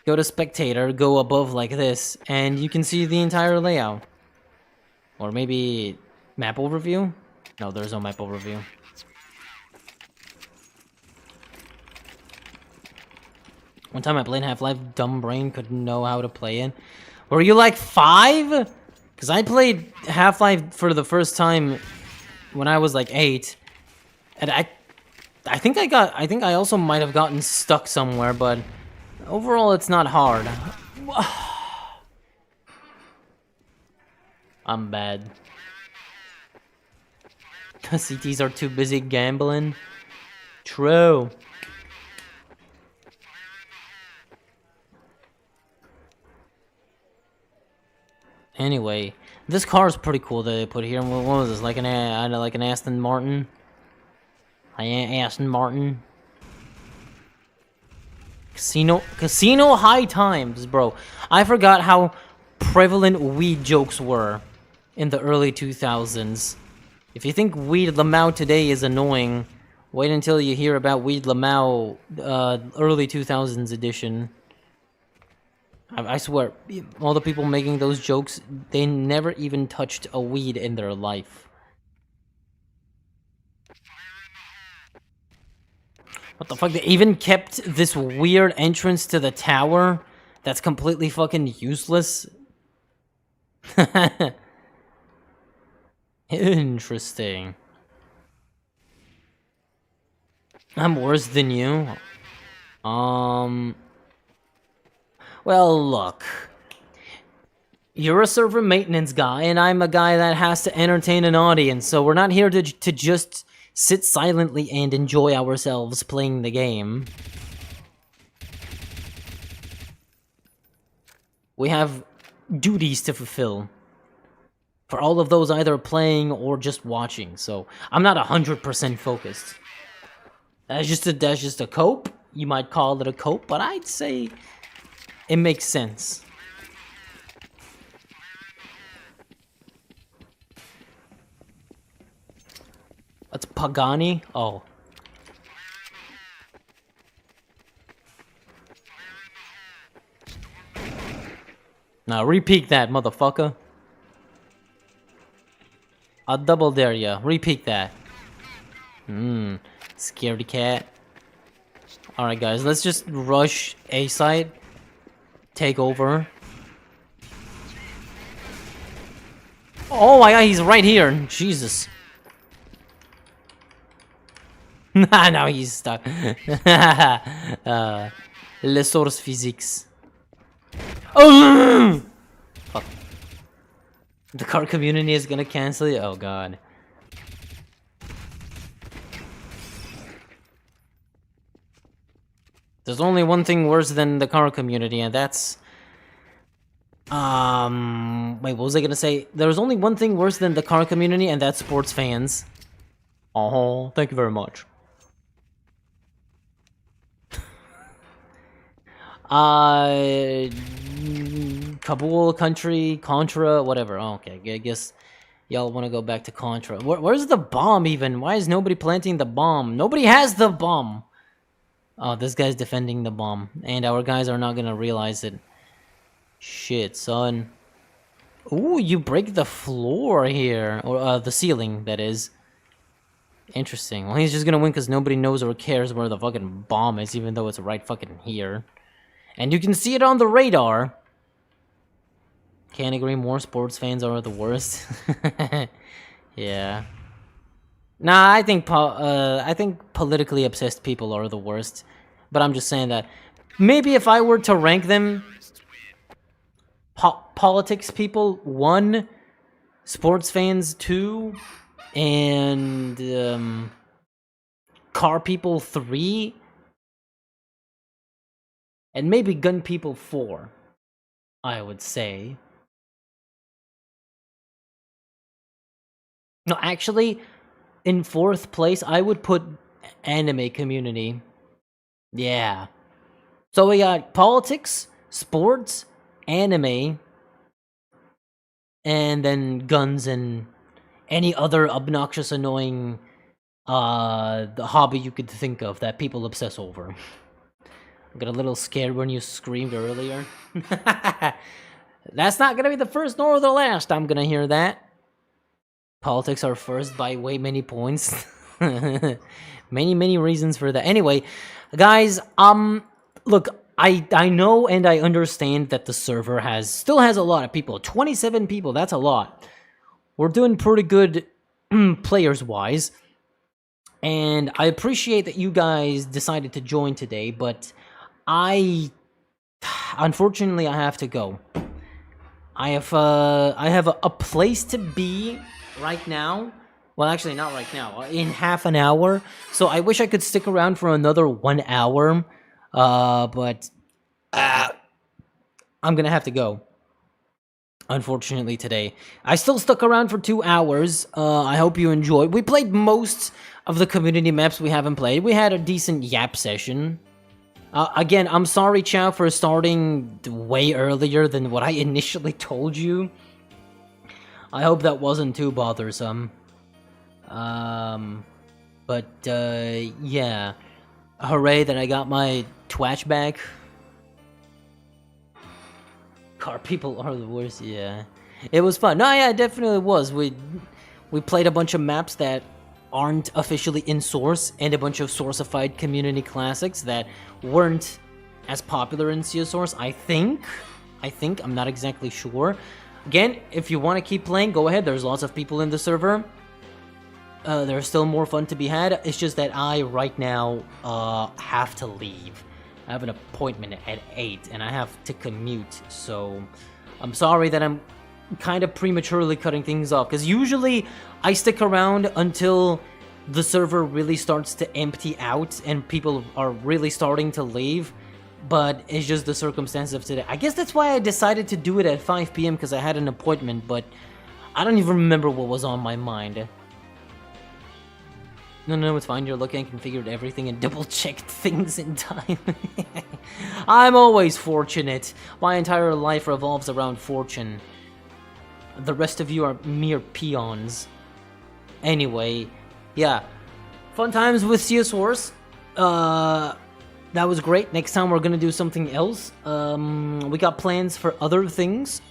Go to spectator, go above like this, and you can see the entire layout. Or maybe map overview? No, there's no map overview. One time I played Half-Life, dumb brain couldn't know how to play it. Were you like 5? Because I played Half-Life for the first time when I was like 8. And I think I also might have gotten stuck somewhere, but overall it's not hard. I'm bad. CTs are too busy gambling. True. Anyway, this car is pretty cool that they put here. What was this? Like an Aston Martin? Aston Martin. Casino high times, bro. I forgot how prevalent weed jokes were in the early 2000s. If you think Weed Lamau today is annoying, wait until you hear about Weed Lamau early 2000s edition. I swear, all the people making those jokes, they never even touched a weed in their life. What the fuck? They even kept this weird entrance to the tower that's completely fucking useless. Interesting. I'm worse than you. Well, look. You're a server maintenance guy, and I'm a guy that has to entertain an audience, so we're not here to just sit silently and enjoy ourselves playing the game. We have duties to fulfill. For all of those either playing or just watching, so I'm not 100% focused. That's just a cope. You might call it a cope, but I'd say it makes sense. That's Pagani? Oh. Now repeat that, motherfucker. I'll double dare ya. Repeat that. Scaredy cat. Alright guys, let's just rush A side. Take over. Oh my god, he's right here. Jesus. Now he's stuck. Les sources physiques. Oh! Fuck. The car community is gonna cancel it? Oh god. There's only one thing worse than the car community, and that's... Wait, what was I gonna say? There's only one thing worse than the car community, and that's sports fans. Oh, thank you very much. Kabul, country, Contra, whatever. Oh, okay, I guess y'all want to go back to Contra. Where's the bomb even? Why is nobody planting the bomb? Nobody has the bomb! Oh, this guy's defending the bomb. And our guys are not gonna realize it. Shit, son. Ooh, you break the floor here. Or, the ceiling, that is. Interesting. Well, he's just gonna win because nobody knows or cares where the fucking bomb is, even though it's right fucking here. And you can see it on the radar. Can't agree more, sports fans are the worst. Yeah. Nah, I think politically obsessed people are the worst. But I'm just saying that maybe if I were to rank them, politics people 1, sports fans 2, and car people 3, and maybe gun people 4, I would say. No, actually, in 4th place, I would put anime community. Yeah. So we got politics, sports, anime, and then guns and any other obnoxious, annoying the hobby you could think of that people obsess over. I got a little scared when you screamed earlier. That's not gonna be the first nor the last I'm gonna hear that. Politics are first by way many points. Many reasons for that. Anyway, guys, look, I know and I understand that the server still has a lot of people. 27 people, that's a lot. We're doing pretty good players wise. And I appreciate that you guys decided to join today, but unfortunately I have to go. I have a place to be right now. Well, actually not right now. In half an hour. So I wish I could stick around for another 1 hour. But I'm gonna have to go. Unfortunately today. I still stuck around for 2 hours. I hope you enjoyed. We played most of the community maps we haven't played. We had a decent yap session. Again, I'm sorry, Chow, for starting way earlier than what I initially told you. I hope that wasn't too bothersome. But, yeah. Hooray that I got my Twatch back. Car people are the worst, yeah. It was fun. No, yeah, it definitely was. We played a bunch of maps that aren't officially in Source, and a bunch of Sourcified community classics that weren't as popular in CS Source, I think. I'm not exactly sure. Again, if you want to keep playing, go ahead. There's lots of people in the server. There's still more fun to be had. It's just that I, right now, have to leave. I have an appointment at 8, and I have to commute, so I'm sorry that I'm kind of prematurely cutting things off, because usually I stick around until the server really starts to empty out and people are really starting to leave, but it's just the circumstance of today. I guess that's why I decided to do it at 5 p.m. because I had an appointment, but I don't even remember what was on my mind. No, it's fine. You're lucky I configured everything and double-checked things in time. I'm always fortunate. My entire life revolves around fortune. The rest of you are mere peons. Anyway, yeah. Fun times with CS Source. That was great. Next time we're gonna do something else. We got plans for other things.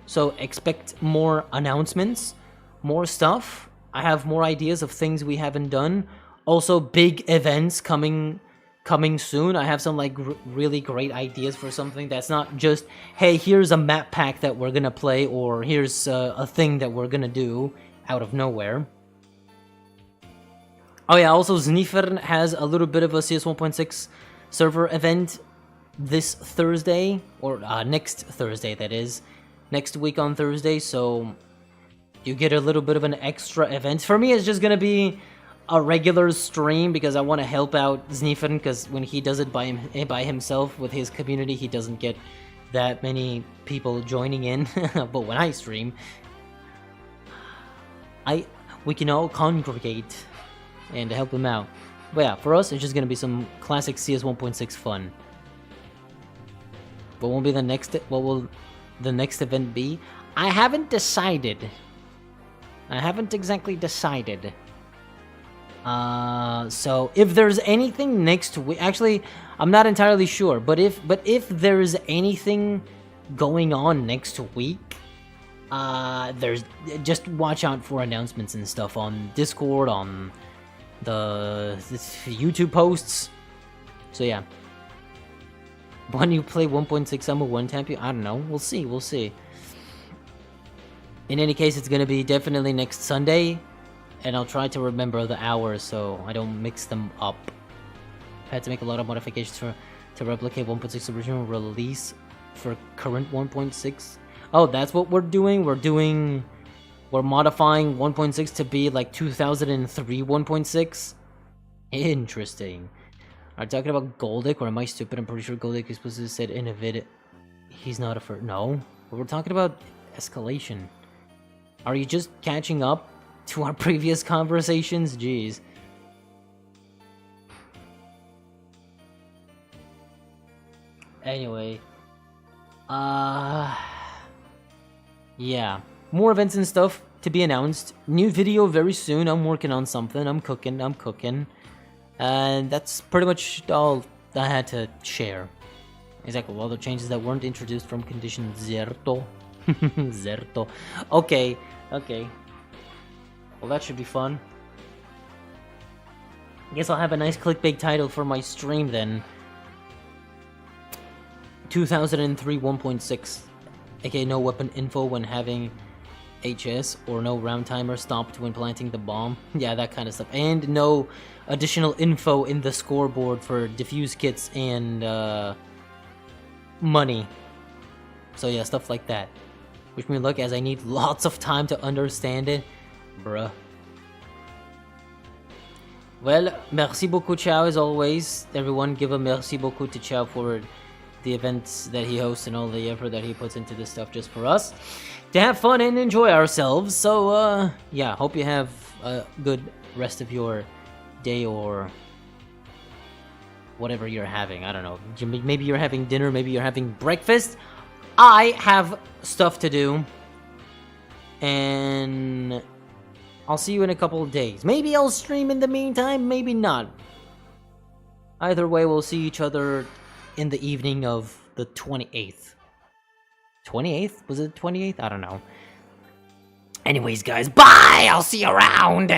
So expect more announcements, more stuff. I have more ideas of things we haven't done. Also, big events coming soon. I have some like really great ideas for something that's not just, hey, here's a map pack that we're gonna play, or here's a thing that we're gonna do out of nowhere. Oh yeah, also Znifern has a little bit of a CS 1.6 server event this Thursday, or next Thursday, that is. Next week on Thursday, so you get a little bit of an extra event. For me, it's just gonna be a regular stream because I want to help out Znifern, because when he does it by himself with his community, he doesn't get that many people joining in. But when I stream, we can all congregate and help him out. But yeah, for us, it's just gonna be some classic CS 1.6 fun. What will be the next? What will the next event be? I haven't decided. I haven't exactly decided. So if there's anything next week, actually, I'm not entirely sure. But if there's anything going on next week, there's just watch out for announcements and stuff on Discord, on the YouTube posts. So yeah. When you play 1.6, I'm a one-tap you. I don't know. We'll see. We'll see. In any case, it's gonna be definitely next Sunday, and I'll try to remember the hours so I don't mix them up. I had to make a lot of modifications to replicate 1.6 original release for current 1.6. Oh, that's what we're doing? We're modifying 1.6 to be like 2003 1.6? Interesting. Are you talking about Goldick, or am I stupid? I'm pretty sure Goldick is supposed to have said in a vid he's not a first. No. We're talking about escalation. Are you just catching up to our previous conversations? Jeez. Anyway. Yeah. More events and stuff to be announced. New video very soon. I'm working on something. I'm cooking. And that's pretty much all I had to share. Exactly. All the changes that weren't introduced from condition Zerto. Zerto. Okay. Well, that should be fun. I guess I'll have a nice clickbait title for my stream then. 2003 1.6, aka no weapon info when having HS, or no round timer stopped when planting the bomb. Yeah, that kind of stuff. And no additional info in the scoreboard for defuse kits and money. So yeah, stuff like that. Wish me luck, as I need lots of time to understand it. Bruh. Well, merci beaucoup, Chow, as always. Everyone give a merci beaucoup to Chow for the events that he hosts and all the effort that he puts into this stuff just for us to have fun and enjoy ourselves. So, yeah, hope you have a good rest of your day or whatever you're having. I don't know. Maybe you're having dinner, maybe you're having breakfast. I have stuff to do, and I'll see you in a couple of days. Maybe I'll stream in the meantime, maybe not. Either way, we'll see each other in the evening of the 28th. 28th? Was it 28th? I don't know. Anyways, guys, bye! I'll see you around!